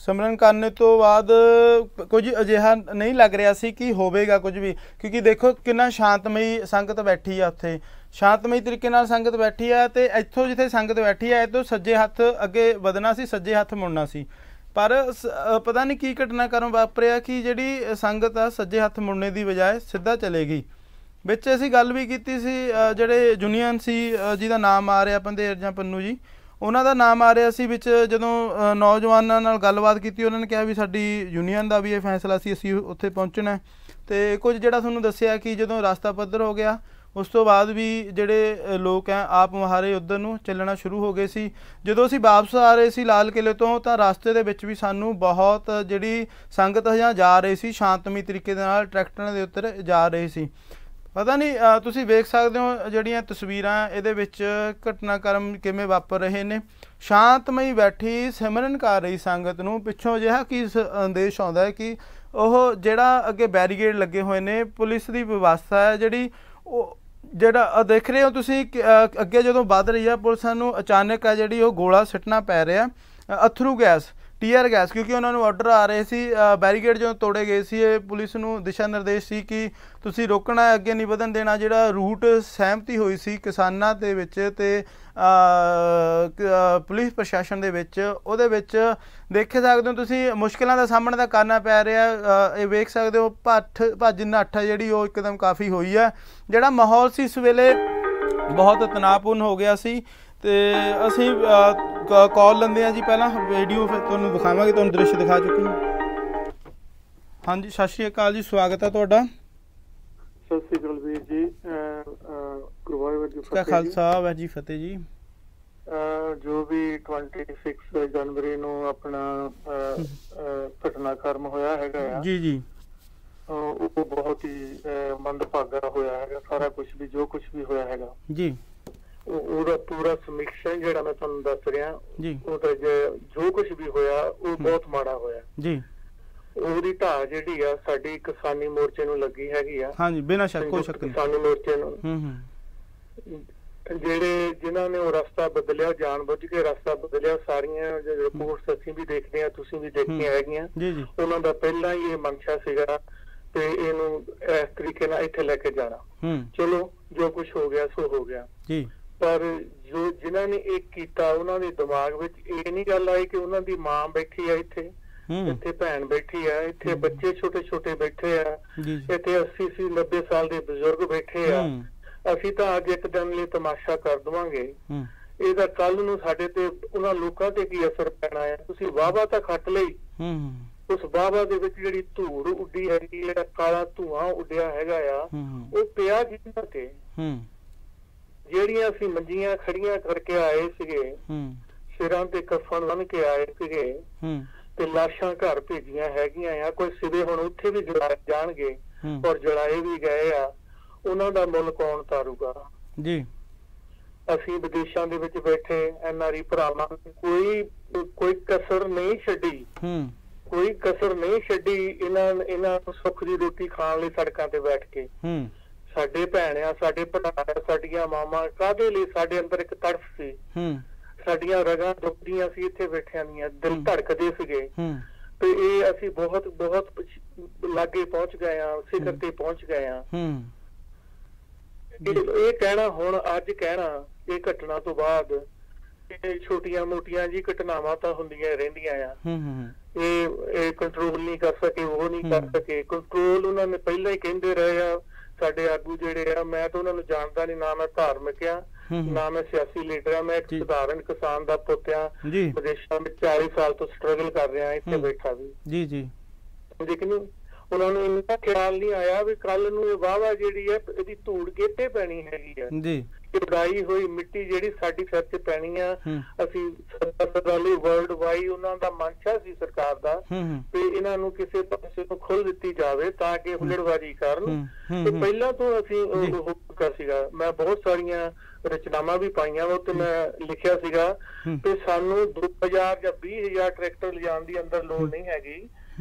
ਸਿਮਰਨ ਕਰਨ ਤੋਂ ਬਾਅਦ ਕੁਝ ਅਜਿਹਾ ਨਹੀਂ ਲੱਗ ਰਿਹਾ ਸੀ ਕਿ ਹੋਵੇਗਾ ਕੁਝ ਵੀ, ਕਿਉਂਕਿ ਦੇਖੋ ਕਿੰਨਾ ਸ਼ਾਂਤਮਈ ਸੰਗਤ ਬੈਠੀ ਆ ਉੱਥੇ, ਸ਼ਾਂਤਮਈ ਤਰੀਕੇ ਨਾਲ ਸੰਗਤ ਬੈਠੀ ਆ। ਤੇ ਇੱਥੋਂ ਜਿੱਥੇ ਸੰਗਤ ਬੈਠੀ ਆ ਇੱਥੋਂ ਸੱਜੇ ਹੱਥ ਅੱਗੇ ਵਧਣਾ ਸੀ, ਸੱਜੇ ਹੱਥ ਮੁੜਨਾ ਸੀ, ਪਰ ਪਤਾ ਨਹੀਂ ਕੀ ਘਟਨਾਕ੍ਰਮ ਵਾਪਰਿਆ ਕਿ ਜਿਹੜੀ ਸੰਗਤ ਆ ਸੱਜੇ ਹੱਥ ਮੁੜਨੇ ਦੀ ਬਜਾਏ ਸਿੱਧਾ ਚਲੇ ਗਈ। ਵਿੱਚ ਅਸੀਂ ਗੱਲ ਵੀ ਕੀਤੀ ਸੀ, ਜਿਹੜੇ ਯੂਨੀਅਨ ਸੀ ਜਿਹਦਾ ਨਾਮ ਆ ਰਿਹਾ ਪੰਧੇਰ ਜਾਂ ਪੰਨੂ ਜੀ, ਉਹਨਾਂ ਦਾ ਨਾਮ ਆ ਰਿਹਾ ਸੀ ਵਿੱਚ। ਜਦੋਂ ਨੌਜਵਾਨਾਂ ਨਾਲ ਗੱਲਬਾਤ ਕੀਤੀ ਉਹਨਾਂ ਨੇ ਕਿਹਾ ਵੀ ਸਾਡੀ ਯੂਨੀਅਨ ਦਾ ਵੀ ਇਹ ਫੈਸਲਾ ਸੀ, ਅਸੀਂ ਉੱਥੇ ਪਹੁੰਚਣਾ। ਅਤੇ ਕੁਝ ਜਿਹੜਾ ਤੁਹਾਨੂੰ ਦੱਸਿਆ ਕਿ ਜਦੋਂ ਰਸਤਾ ਪੱਧਰ ਹੋ ਗਿਆ ਉਸ ਤੋਂ ਬਾਅਦ ਵੀ ਜਿਹੜੇ ਲੋਕ ਹੈ ਆਪ ਮੁਹਾਰੇ ਉੱਧਰ ਨੂੰ ਚੱਲਣਾ ਸ਼ੁਰੂ ਹੋ ਗਏ ਸੀ। ਜਦੋਂ ਅਸੀਂ ਵਾਪਸ ਆ ਰਹੇ ਸੀ ਲਾਲ ਕਿਲੇ ਤੋਂ ਤਾਂ ਰਸਤੇ ਦੇ ਵਿੱਚ ਵੀ ਸਾਨੂੰ ਬਹੁਤ ਜਿਹੜੀ ਸੰਗਤ ਹਜਾ ਜਾ ਰਹੀ ਸੀ, ਸ਼ਾਂਤਮਈ ਤਰੀਕੇ ਦੇ ਨਾਲ ਟਰੈਕਟਰਾਂ ਦੇ ਉੱਤੇ ਜਾ ਰਹੇ ਸੀ। ਪਤਾ ਨਹੀਂ ਤੁਸੀਂ ਵੇਖ ਸਕਦੇ ਹੋ ਜਿਹੜੀਆਂ ਤਸਵੀਰਾਂ ਇਹਦੇ ਵਿੱਚ ਘਟਨਾਕ੍ਰਮ ਕਿਵੇਂ ਵਾਪਰ ਰਹੇ ਨੇ। ਸ਼ਾਂਤਮਈ ਬੈਠੀ ਸਿਮਰਨ ਕਰ ਰਹੀ ਸੰਗਤ ਨੂੰ ਪਿੱਛੋਂ ਅਜਿਹਾ ਕੀ ਸੰਦੇਸ਼ ਆਉਂਦਾ ਹੈ ਕਿ ਉਹ ਜਿਹੜਾ ਅੱਗੇ ਬੈਰੀਕੇਡ ਲੱਗੇ ਹੋਏ ਨੇ, ਪੁਲਿਸ ਦੀ ਵਿਵਸਥਾ ਹੈ ਜਿਹੜੀ, ਉਹ ਜਿਹੜਾ ਦੇਖ ਰਹੇ ਹੋ ਤੁਸੀਂ ਅੱਗੇ ਜਦੋਂ ਵੱਧ ਰਹੀ ਆ ਪੁਲਿਸ ਨੂੰ ਅਚਾਨਕ ਹੈ ਜਿਹੜੀ ਉਹ ਗੋਲਾ ਸਿੱਟਣਾ ਪੈ ਰਿਹਾ, ਅਥਰੂ ਗੈਸ, ਟੀਅਰ ਗੈਸ, ਕਿਉਂਕਿ ਉਹਨਾਂ ਨੂੰ ਆਰਡਰ ਆ ਰਹੇ ਸੀ। ਬੈਰੀਕੇਡ ਜਦੋਂ ਤੋੜੇ ਗਏ ਸੀ ਇਹ ਪੁਲਿਸ ਨੂੰ ਦਿਸ਼ਾ ਨਿਰਦੇਸ਼ ਸੀ ਕਿ ਤੁਸੀਂ ਰੋਕਣਾ, ਅੱਗੇ ਨਹੀਂ ਵਧਣ ਦੇਣਾ। ਜਿਹੜਾ ਰੂਟ ਸਹਿਮਤੀ ਹੋਈ ਸੀ ਕਿਸਾਨਾਂ ਦੇ ਵਿੱਚ ਤੇ ਪੁਲਿਸ ਪ੍ਰਸ਼ਾਸਨ ਦੇ ਵਿੱਚ, ਉਹਦੇ ਵਿੱਚ ਦੇਖ ਸਕਦੇ ਹੋ ਤੁਸੀਂ ਮੁਸ਼ਕਿਲਾਂ ਦਾ ਸਾਹਮਣਾ ਤਾਂ ਕਰਨਾ ਪੈ ਰਿਹਾ। ਇਹ ਵੇਖ ਸਕਦੇ ਹੋ ਭੱਜ ਨੱਠ ਜਿਹੜੀ ਉਹ ਇੱਕਦਮ ਕਾਫੀ ਹੋਈ ਹੈ। ਜਿਹੜਾ ਮਾਹੌਲ ਸੀ ਇਸ ਵੇਲੇ ਬਹੁਤ ਤਣਾਅਪੂਰਨ ਹੋ ਗਿਆ ਸੀ। ਤੇ ਅਸੀਂ ਕਾਲ ਲੈਂਦੇ ਹਾਂ ਜੀ, ਪਹਿਲਾਂ ਵੀਡੀਓ ਫਿਰ ਤੁਹਾਨੂੰ ਦਿਖਾਵਾਂਗੇ, ਤੁਹਾਨੂੰ ਦ੍ਰਿਸ਼ ਦਿਖਾ ਚੁੱਕੇ ਹਾਂ। ਹਾਂਜੀ, ਸਤਿ ਸ਼੍ਰੀ ਅਕਾਲ ਜੀ, ਸਵਾਗਤ ਹੈ ਤੁਹਾਡਾ। ਸਤਿ ਸ਼੍ਰੀ ਅਕਾਲ ਵੀਰ ਜੀ, ਕਾ ਖਾਲਸਾ ਵਾਹਿਗੁਰੂ ਜੀ ਫਤਿਹ ਜੀ। ਜੋ ਵੀ 26 ਜਨਵਰੀ ਨੂੰ ਆਪਣਾ ਘਟਨਾਕ੍ਰਮ ਹੋਇਆ ਹੈਗਾ ਜੀ ਜੀ, ਉਹ ਬਹੁਤ ਹੀ ਮੰਦਭਾਗਾ ਹੋਇਆ ਹੈਗਾ। ਸਾਰਾ ਕੁਝ ਵੀ ਜੋ ਕੁਝ ਵੀ ਹੋਇਆ ਹੈਗਾ ਜੀ, ਉਹਦਾ ਪੂਰਾ ਸਮੀਖਿਆ ਜਿਹੜਾ ਮੈਂ ਤੁਹਾਨੂੰ ਦੱਸ ਰਿਹਾ ਜੀ, ਉਹਦਾ ਜੋ ਕੁਝ ਵੀ ਹੋਇਆ ਉਹ ਬਹੁਤ ਮਾੜਾ ਹੋਇਆ ਜੀ। ਉਹਦੀ ਢਾਹ ਜਿਹੜੀ ਆ ਸਾਡੀ ਕਿਸਾਨੀ ਮੋਰਚੇ ਨੂੰ ਲੱਗੀ ਹੈਗੀ ਆ। ਹਾਂਜੀ, ਬਿਨਾਂ ਸ਼ੱਕ, ਕੋਈ ਸ਼ੱਕ ਨਹੀਂ। ਕਿਸਾਨੀ ਮੋਰਚੇ ਨੂੰ ਜਿਨ੍ਹਾਂ ਨੇ ਉਹ ਰਸਤਾ ਬਦਲਿਆ, ਜਾਣਬੁੱਝ ਕੇ ਰਸਤਾ ਬਦਲਿਆ, ਸਾਰੀਆਂ ਰਿਪੋਰਟਸ ਅਸੀਂ ਵੀ ਦੇਖਦੇ ਹਾਂ, ਤੁਸੀਂ ਵੀ ਦੇਖੀਆਂ ਹੈਗੀਆਂ। ਉਹਨਾਂ ਦਾ ਪਹਿਲਾਂ ਹੀ ਇਹ ਮਨਸ਼ਾ ਸੀਗਾ ਤੇ ਇਹਨੂੰ ਇਸ ਤਰੀਕੇ ਨਾਲ ਇੱਥੇ ਲੈ ਕੇ ਜਾਣਾ। ਚਲੋ ਜੋ ਕੁਝ ਹੋ ਗਿਆ ਸੋ ਹੋ ਗਿਆ, ਪਰ ਜੋ ਜਿਨ੍ਹਾਂ ਨੇ ਇਹ ਕੀਤਾ ਉਹਨਾਂ ਦੇ ਦਿਮਾਗ ਵਿੱਚ ਇਹ ਨਹੀਂ ਗੱਲ ਆਈ ਕਿ ਉਹਨਾਂ ਦੀ ਮਾਂ ਬੈਠੀ ਆ ਇੱਥੇ, ਇੱਥੇ ਭੈਣ ਬੈਠੀ ਆ, ਇੱਥੇ ਬੱਚੇ ਛੋਟੇ ਛੋਟੇ ਬੈਠੇ ਆ, ਇੱਥੇ 80-90 ਸਾਲ ਦੇ ਬਜ਼ੁਰਗ ਬੈਠੇ ਆ। ਅਸੀਂ ਤਾਂ ਅੱਜ ਇੱਕ ਦਿਨ ਲਈ ਤਮਾਸ਼ਾ ਕਰ ਦਵਾਂਗੇ, ਇਹਦਾ ਕੱਲ ਨੂੰ ਸਾਡੇ ਤੇ ਉਹਨਾਂ ਲੋਕਾਂ ਤੇ ਕੀ ਅਸਰ ਪੈਣਾ ਹੈ। ਤੁਸੀਂ ਵਾਹਵਾ ਤਾਂ ਖੱਟ ਲਈ, ਉਸ ਵਾਹਵਾ ਦੇ ਵਿੱਚ ਜਿਹੜੀ ਧੂੜ ਉੱਡੀ ਹੈਗੀ ਹੈ, ਕਾਲਾ ਧੂਆਂ ਉੱਡਿਆ ਹੈਗਾ ਆ, ਉਹ ਪਿਆ ਕਿਹਨਾਂ ਤੇ? ਜਿਹੜੀਆਂ ਅਸੀਂ ਮੰਜੀਆਂ ਖੜੀਆਂ ਕਰਕੇ ਆਏ ਸੀਗੇ, ਸਿਰਾਂ ਤੇ ਕਫਨ ਬੰਨ ਕੇ ਆਏ ਸੀਗੇ ਤੇ ਲਾਸ਼ਾਂ ਘਰ ਭੇਜੀਆਂ ਹੈਗੀਆਂ ਆ, ਕੋਈ ਸਿਰੇ ਹੁਣ ਉੱਥੇ ਵੀ ਜਲਾਏ ਜਾਣਗੇ ਔਰ ਜਲਾਏ ਵੀ ਗਏ ਆ, ਉਹਨਾਂ ਦਾ ਮੁੱਲ ਕੌਣ ਤਾਰੂਗਾ ਜੀ। ਅਸੀਂ ਵਿਦੇਸ਼ਾਂ ਦੇ ਵਿੱਚ ਬੈਠੇ NRI ਭਰਾਵਾਂ ਕੋਈ ਕਸਰ ਨਹੀਂ ਛੱਡੀ, ਕੋਈ ਕਸਰ ਨਹੀਂ ਛੱਡੀ ਇਹਨਾਂ ਨੂੰ ਸੁੱਖ ਦੀ ਰੋਟੀ ਖਾਣ ਲਈ ਸੜਕਾਂ ਤੇ ਬੈਠ ਕੇ। ਸਾਡੇ ਭੈਣ ਆ, ਸਾਡੇ ਭਰਾ, ਸਾਡੀਆਂ ਮਾਵਾਂ, ਕਾਹਦੇ ਲਈ ਸਾਡੇ ਅੰਦਰ ਇੱਕ ਤੜਫ ਸੀ, ਸਾਡੀਆਂ ਰਗਾਂ ਦੁਖਦੀਆਂ ਸੀ ਇੱਥੇ ਬੈਠਿਆਂ ਦੀਆਂ, ਦਿਲ ਧੜਕਦੇ ਸੀਗੇ ਤੇ ਇਹ ਅਸੀਂ ਬਹੁਤ ਬਹੁਤ ਲਾਗੇ ਪਹੁੰਚ ਗਏ ਆ, ਸਿਖਰ ਤੇ ਪਹੁੰਚ ਗਏ ਆ। ਇਹ ਕਹਿਣਾ ਹੁਣ ਅੱਜ ਕਹਿਣਾ ਇਹ ਘਟਨਾ ਤੋਂ ਬਾਅਦ ਇਹ ਛੋਟੀਆਂ ਮੋਟੀਆਂ ਜੀ ਘਟਨਾਵਾਂ ਤਾਂ ਹੁੰਦੀਆਂ ਰਹਿੰਦੀਆਂ ਆ, ਇਹ ਕੰਟਰੋਲ ਨਹੀਂ ਕਰ ਸਕੇ, ਉਹ ਨਹੀਂ ਕਰ ਸਕੇ ਕੰਟਰੋਲ। ਉਹਨਾਂ ਨੇ ਪਹਿਲਾਂ ਹੀ ਕਹਿੰਦੇ ਰਹੇ ਆ ਸਾਡੇ ਆਗੂ ਜਿਹੜੇ ਆ, ਮੈਂ ਤਾਂ ਉਹਨਾਂ ਨੂੰ ਜਾਣਦਾ ਨਹੀਂ, ਨਾ ਮੈਂ ਧਾਰਮਿਕ ਆ ਨਾ ਮੈਂ ਸਿਆਸੀ ਲੀਡਰ ਆ, ਮੈਂ ਇੱਕ ਸਧਾਰਨ ਕਿਸਾਨ ਦਾ ਪੁੱਤ ਆ, ਵਿਦੇਸ਼ਾਂ ਵਿੱਚ 40 ਸਾਲ ਤੋਂ ਸਟਰਗਲ ਕਰ ਰਿਹਾ, ਇੱਥੇ ਬੈਠਾ ਵੀ ਜੀ। ਲੇਕਿਨ ਉਹਨਾਂ ਨੂੰ ਇੰਨਾ ਖਿਆਲ ਨਹੀਂ ਆਇਆ ਵੀ ਕੱਲ ਨੂੰ ਇਹ ਵਾਹਵਾ ਜਿਹੜੀ ਹੈ ਇਹਦੀ ਧੂੜ ਗੇਟੇ ਪੈਣੀ ਹੈਗੀ ਆ ਜੀ, ਉਡਾਈ ਹੋਈ ਮਿੱਟੀ ਜਿਹੜੀ ਸਾਡੀ ਸਿਰ ਤੇ ਪੈਣੀ ਆ। ਅਸੀਂ ਸਰਕਾਰੀ ਵਰਲਡ ਵਾਈਡ ਉਹਨਾਂ ਦਾ ਮਨਸ਼ਾ ਸੀ ਸਰਕਾਰ ਦਾ ਤੇ ਇਹਨਾਂ ਨੂੰ ਕਿਸੇ ਪਾਸੇ ਨੂੰ ਖੋਲ ਦਿੱਤੀ ਜਾਵੇ ਤਾਂ ਕਿ ਹੁਲੜਬਾਜ਼ੀ ਕਰਨ। ਤੇ ਪਹਿਲਾਂ ਤੋਂ ਅਸੀਂ ਉਹ ਕੀਤਾ ਸੀਗਾ, ਮੈਂ ਬਹੁਤ ਸਾਰੀਆਂ ਰਚਨਾਵਾਂ ਵੀ ਪਾਈਆਂ ਵਾ ਤੇ ਮੈਂ ਲਿਖਿਆ ਸੀਗਾ ਕਿ ਸਾਨੂੰ 2000 ਜਾਂ 20000 ਟਰੈਕਟਰ ਲਿਜਾਣ ਦੀ ਅੰਦਰ ਲੋੜ ਨਹੀਂ ਹੈਗੀ,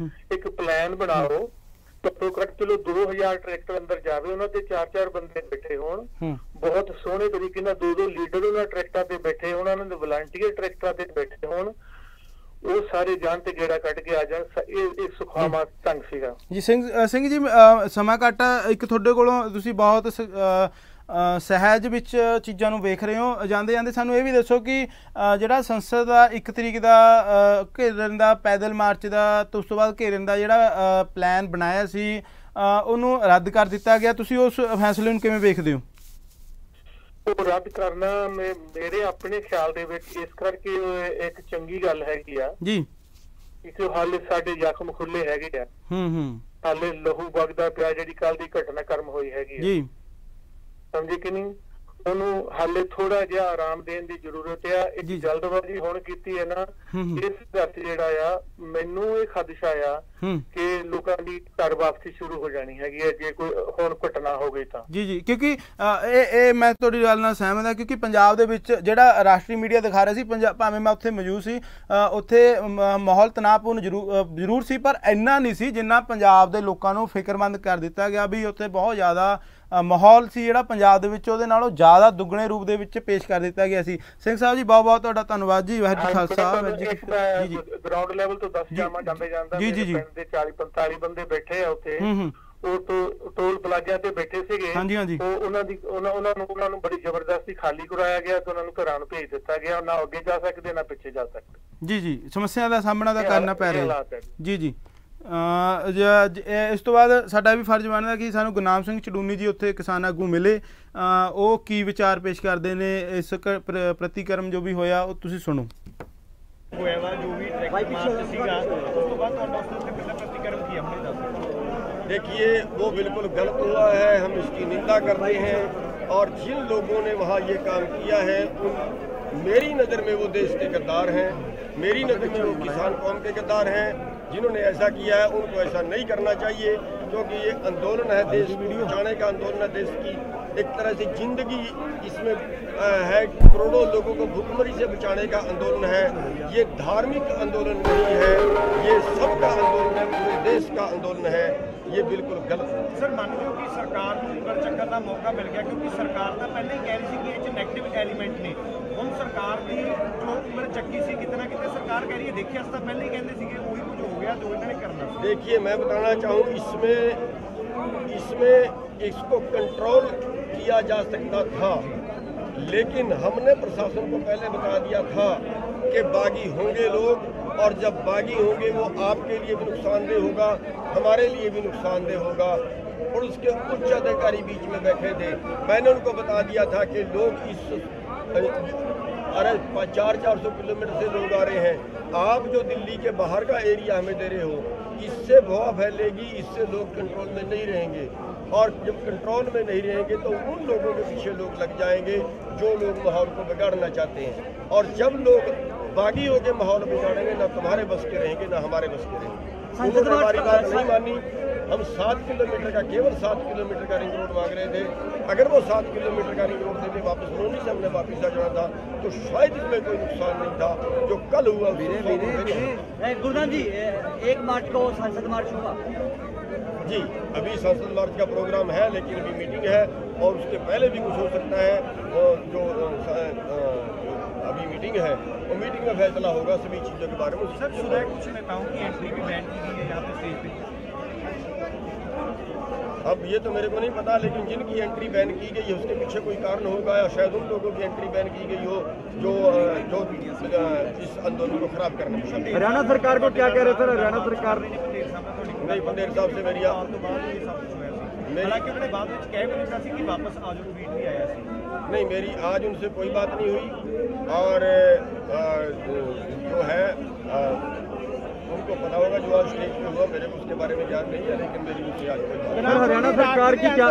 ਇੱਕ ਪਲਾਨ ਬਣਾਓ, ਘੱਟੋ ਘੱਟ ਚਲੋ 2000 ਟਰੈਕਟਰ ਅੰਦਰ ਜਾਵੇ, ਉਹਨਾਂ ਤੇ 4-4 ਬੰਦੇ ਬੈਠੇ ਹੋਣ, ਬਹੁਤ ਸੋਹਣੇ ਤਰੀਕੇ ਨਾਲ 2-2 ਲੀਡਰ ਉਹਨਾਂ ਟਰੈਕਟਰਾਂ ਤੇ ਬੈਠੇ ਹੋਣ, ਉਹਨਾਂ ਦੇ ਵਲੰਟੀਅਰ ਟਰੈਕਟਰਾਂ ਤੇ ਬੈਠੇ ਹੋਣ, ਉਹ ਸਾਰੇ ਜਾਣ ਤੇ ਗੇੜਾ ਕੱਢ ਕੇ ਆ ਜਾਣ। ਇਹ ਸੁਖਾਵਾਂ ਢੰਗ ਸੀਗਾ ਜੀ। ਸਿੰਘ ਜੀ ਸਮਾਂ ਘੱਟ, ਇੱਕ ਤੁਹਾਡੇ ਕੋਲੋਂ ਤੁਸੀਂ ਬਹੁਤ ਸਹਿਜ ਵਿੱਚ ਚੀਜ਼ਾਂ ਨੂੰ ਵੇਖ ਰਹੇ ਹੋ, ਜਾਂਦੇ ਜਾਂਦੇ ਸਾਨੂੰ ਇਹ ਵੀ ਦੱਸੋ ਕਿ ਜਿਹੜਾ ਸੰਸਦ ਦਾ 1 ਤਰੀਕ ਦਾ ਘੇਰਨ ਦਾ ਪੈਦਲ ਮਾਰਚ ਦਾ ਤੇ ਉਸ ਤੋਂ ਬਾਅਦ ਘੇਰਨ ਦਾ ਜਿਹੜਾ ਪਲਾਨ ਬਣਾਇਆ ਸੀ ਉਹਨੂੰ ਰੱਦ ਕਰ ਦਿੱਤਾ ਗਿਆ, ਤੁਸੀਂ ਉਸ ਫੈਸਲੇ ਨੂੰ ਕਿਵੇਂ ਵੇਖਦੇ ਹੋ? ਉਹ ਰੱਦ ਕਰਨਾ ਮੇਰੇ ਆਪਣੇ ਖਿਆਲ ਦੇ ਵਿੱਚ ਇਸ ਕਰਕੇ ਇੱਕ ਚੰਗੀ ਗੱਲ ਹੈਗੀ ਆ ਜੀ, ਕਿ ਹਾਲੇ ਸਾਡੇ ਜ਼ਖਮ ਖੁੱਲੇ ਹੈਗੇ ਆ, ਹਾਲੇ ਲਹੂ ਵਗਦਾ ਪਿਆ, ਜਿਹੜੀ ਕੱਲ ਦੀ ਘਟਨਾ ਕਰਮ ਹੋਈ ਹੈਗੀ ਜੀ, ਸਮਝੇ ਕਿ ਨਹੀਂ? ਉਹਨੂੰ ਹਾਲੇ ਥੋੜਾ ਜਿਹਾ ਆਰਾਮ ਦੇਣ ਦੀ ਜ਼ਰੂਰਤ ਆ। ਇੱਕ ਜਲਦਬਾਜ਼ੀ ਹੁਣ ਕੀਤੀ ਹੈ ਨਾ, ਇਸ ਗੱਲ ਜਿਹੜਾ ਆ ਮੈਨੂੰ ਇਹ ਖਦਸ਼ਾ ਆ ਕਿ ਲੋਕਾਂ ਦੀ ਘਰ ਵਾਪਸੀ ਸ਼ੁਰੂ ਹੋ ਜਾਣੀ ਹੈਗੀ ਹੈ ਜੇ ਕੋਈ ਹੁਣ ਘਟਨਾ ਹੋ ਗਈ ਤਾਂ ਜੀ। ਕਿਉਂਕਿ ਇਹ ਮੈਂ ਤੁਹਾਡੀ ਗੱਲ ਨਾਲ ਸਹਿਮਤ ਹਾਂ, ਕਿਉਂਕਿ ਪੰਜਾਬ ਦੇ ਵਿੱਚ ਜਿਹੜਾ ਰਾਸ਼ਟਰੀ ਮੀਡੀਆ ਦਿਖਾ ਰਿਹਾ ਸੀ, ਭਾਵੇਂ ਮੈਂ ਉੱਥੇ ਮੌਜੂਦ ਸੀ, ਉੱਥੇ ਮਾਹੌਲ ਤਣਾਅਪੂਰਨ ਜ਼ਰੂਰ ਸੀ, ਪਰ ਇੰਨਾ ਨਹੀਂ ਸੀ ਜਿੰਨਾ ਪੰਜਾਬ ਦੇ ਲੋਕਾਂ ਨੂੰ ਫਿਕਰਮੰਦ ਕਰ ਦਿੱਤਾ ਗਿਆ ਵੀ ਉੱਥੇ ਬਹੁਤ ਜ਼ਿਆਦਾ ਮਾਹੌਲ ਸੀ ਜਿਹੜਾ ਪੰਜਾਬ ਦੇ ਵਿੱਚ ਉਹਦੇ ਨਾਲੋਂ ਜ਼ਿਆਦਾ ਦੁੱਗਣੇ ਰੂਪ ਦੇ ਵਿੱਚ ਪੇਸ਼ ਕਰ ਦਿੱਤਾ ਗਿਆ ਸੀ। ਸਿੰਘ ਸਾਹਿਬ ਜੀ ਬਹੁਤ ਬਹੁਤ ਤੁਹਾਡਾ ਧੰਨਵਾਦ ਜੀ। ਵਾਹਿਗੁਰੂ ਖਾਲਸਾ ਵਾਹਿਗੁਰੂ ਜੀ। ਗਰਾਊਂਡ ਲੈਵਲ ਤੋਂ 10 ਜਾਮਾਂ ਜਾਂਦੇ ਜਾਂਦਾ ਪਿੰਡ ਦੇ 40-45 ਬੰਦੇ ਬੈਠੇ ਆ ਉੱਥੇ, ਉਹ ਟੋਲ ਪਲਾਜ਼ਾ ਤੇ ਬੈਠੇ ਸੀਗੇ, ਉਹਨਾਂ ਨੂੰ ਬੜੀ ਜ਼ਬਰਦਸਤੀ ਖਾਲੀ ਕਰਾਇਆ ਗਿਆ ਤੇ ਉਹਨਾਂ ਨੂੰ ਘਰਾਂ ਨੂੰ ਭੇਜ ਦਿੱਤਾ ਗਿਆ, ਨਾ ਅੱਗੇ ਜਾ ਸਕਦੇ ਨਾ ਪਿੱਛੇ ਜਾ ਸਕਦੇ ਜੀ। ਸਮੱਸਿਆ ਦਾ ਸਾਹਮਣਾ ਤਾਂ ਕਰਨਾ ਪੈ ਰਿਹਾ ਜੀ। ਇਸ ਤੋਂ ਬਾਅਦ ਸਾਡਾ ਵੀ ਫਰਜ਼ ਬਣਦਾ ਕਿ ਸਾਨੂੰ ਗੁਰਨਾਮ ਸਿੰਘ ਚੜੂਨੀ ਜੀ ਉੱਥੇ ਕਿਸਾਨ ਆਗੂ ਮਿਲੇ, ਉਹ ਕੀ ਵਿਚਾਰ ਪੇਸ਼ ਕਰਦੇ ਨੇ ਇਸ ਪ੍ਰਤੀਕਰਮ ਜੋ ਵੀ ਹੋਇਆ, ਉਹ ਤੁਸੀਂ ਸੁਣੋ। ਹੋਇਆ ਵਾ ਜੋ ਵੀ ਟਰੈਕਟਰ ਮਾਰਚ ਸੀਗਾ, ਉਸ ਤੋਂ ਬਾਅਦ ਤੁਹਾਡਾ ਉਸ ਤੇ ਪਹਿਲਾ प्रतिक्रम किया हमने ਦੱਸੋ। देखिए वो बिल्कुल गलत हुआ है, हम इसकी निंदा करते हैं और जिन लोगों ने वहाँ ये काम किया है मेरी नज़र में वो देश के गद्दार हैं, मेरी नज़र में वो किसान कौम के गद्दार हैं। जिन्होंने ऐसा किया है उनको ऐसा नहीं करना चाहिए, क्योंकि ये आंदोलन है, देश को बचाने का आंदोलन है, देश की एक तरह से जिंदगी इसमें है, करोड़ों लोगों को भुखमरी से बचाने का आंदोलन है। ये धार्मिक आंदोलन नहीं है, ये सबका आंदोलन है, पूरे देश का आंदोलन है, ये बिल्कुल गलत है। सर मानते हो कि सरकार को ਉਂਗਲ ਚੱਕਣ ਦਾ ਮੌਕਾ ਮਿਲ ਗਿਆ, ਕਿਉਂਕਿ ਸਰਕਾਰ ਤਾਂ ਪਹਿਲਾਂ ਹੀ ਕਹਿ ਰਹੀ ਸੀ ਕਿ ਇਹ 'ਚ ਨੈਗੇਟਿਵ ਐਲੀਮੈਂਟ ਨੇ, ਹੁਣ ਸਰਕਾਰ ਦੀ ਜੋ ਉਂਗਲ ਚੱਕੀ ਸੀ ਕਿਤੇ ਨਾ ਕਿਤੇ ਸਰਕਾਰ ਕਹਿ ਰਹੀ ਹੈ ਦੇਖਿਆ ਅਸੀਂ ਤਾਂ ਪਹਿਲਾਂ ਹੀ ਕਹਿੰਦੇ ਸੀਗੇ ਉਹੀ ਕੁਝ ਹੋ गया जो इन्होंने करना। देखिए मैं बताना चाहूँ इसमें इसको कंट्रोल किया जा सकता था, लेकिन हमने प्रशासन को पहले बता दिया था कि बागी होंगे लोग, और जब बागी होंगे वो आपके लिए भी नुकसानदेह होगा, हमारे लिए भी नुकसानदेह होगा। और उसके उच्च अधिकारी बीच में बैठे थे, मैंने उनको बता दिया था कि लोग इस अरे 400 किलोमीटर से लोग आ रहे हैं। आप जो दिल्ली के बाहर का एरिया हमें दे रहे हो, इससे भुआ फैलेगी, इससे लोग कंट्रोल में नहीं रहेंगे, और जब कंट्रोल में नहीं रहेंगे तो उन लोगों के पीछे लोग लग जाएंगे जो लोग माहौल को बिगाड़ना चाहते हैं। और जब लोग बागी होकर माहौल बिगाड़ेंगे, ना तुम्हारे बस के रहेंगे ना हमारे बस के रहेंगे। उन्होंने हमारी बात नहीं मानी। हम 7 किलोमीटर का, केवल 7 किलोमीटर का रिंग रोड मांग रहे थे। अगर वो 7 किलोमीटर का रिंग रोड देके वापस रोनी से हमने वापस आ जाना था तो शायद इसमें कोई नुकसान नहीं था। जो कल हुआ गुरुनाथ जी, 1 मार्च को संसद मार्च होगा जी। अभी संसद मार्च का प्रोग्राम है, लेकिन अभी मीटिंग है और उसके पहले भी कुछ हो सकता है। और जो अभी मीटिंग है, वो मीटिंग में फैसला होगा सभी चीज़ों के बारे में। सर, सुना कुछ नेताओं की एंट्री भी बैन की गई है यहाँ पे स्टेज पे। अब ये तो मेरे को नहीं पता, लेकिन जिनकी एंट्री बैन की गई है उसके पीछे कोई कारण होगा, या शायद उन लोगों की एंट्री बैन की गई हो जो इस आंदोलन को खराब करने में। हरियाणा सरकार को क्या कह रहे सर? हरियाणा सरकार नहीं, पंदेर साहब से मेरी हालांकि उन्होंने बाद में कह भी दिया कि वापस आ जाओ, ट्वीट भी आया नहीं, मेरी आज उनसे कोई बात नहीं हुई। और जो है उनको पता होगा जो आज स्टेज पे हुआ, मेरे को उसके बारे में ज्ञान नहीं है, लेकिन मेरी उनसे आज कोई बात। हरियाणा सरकार की क्या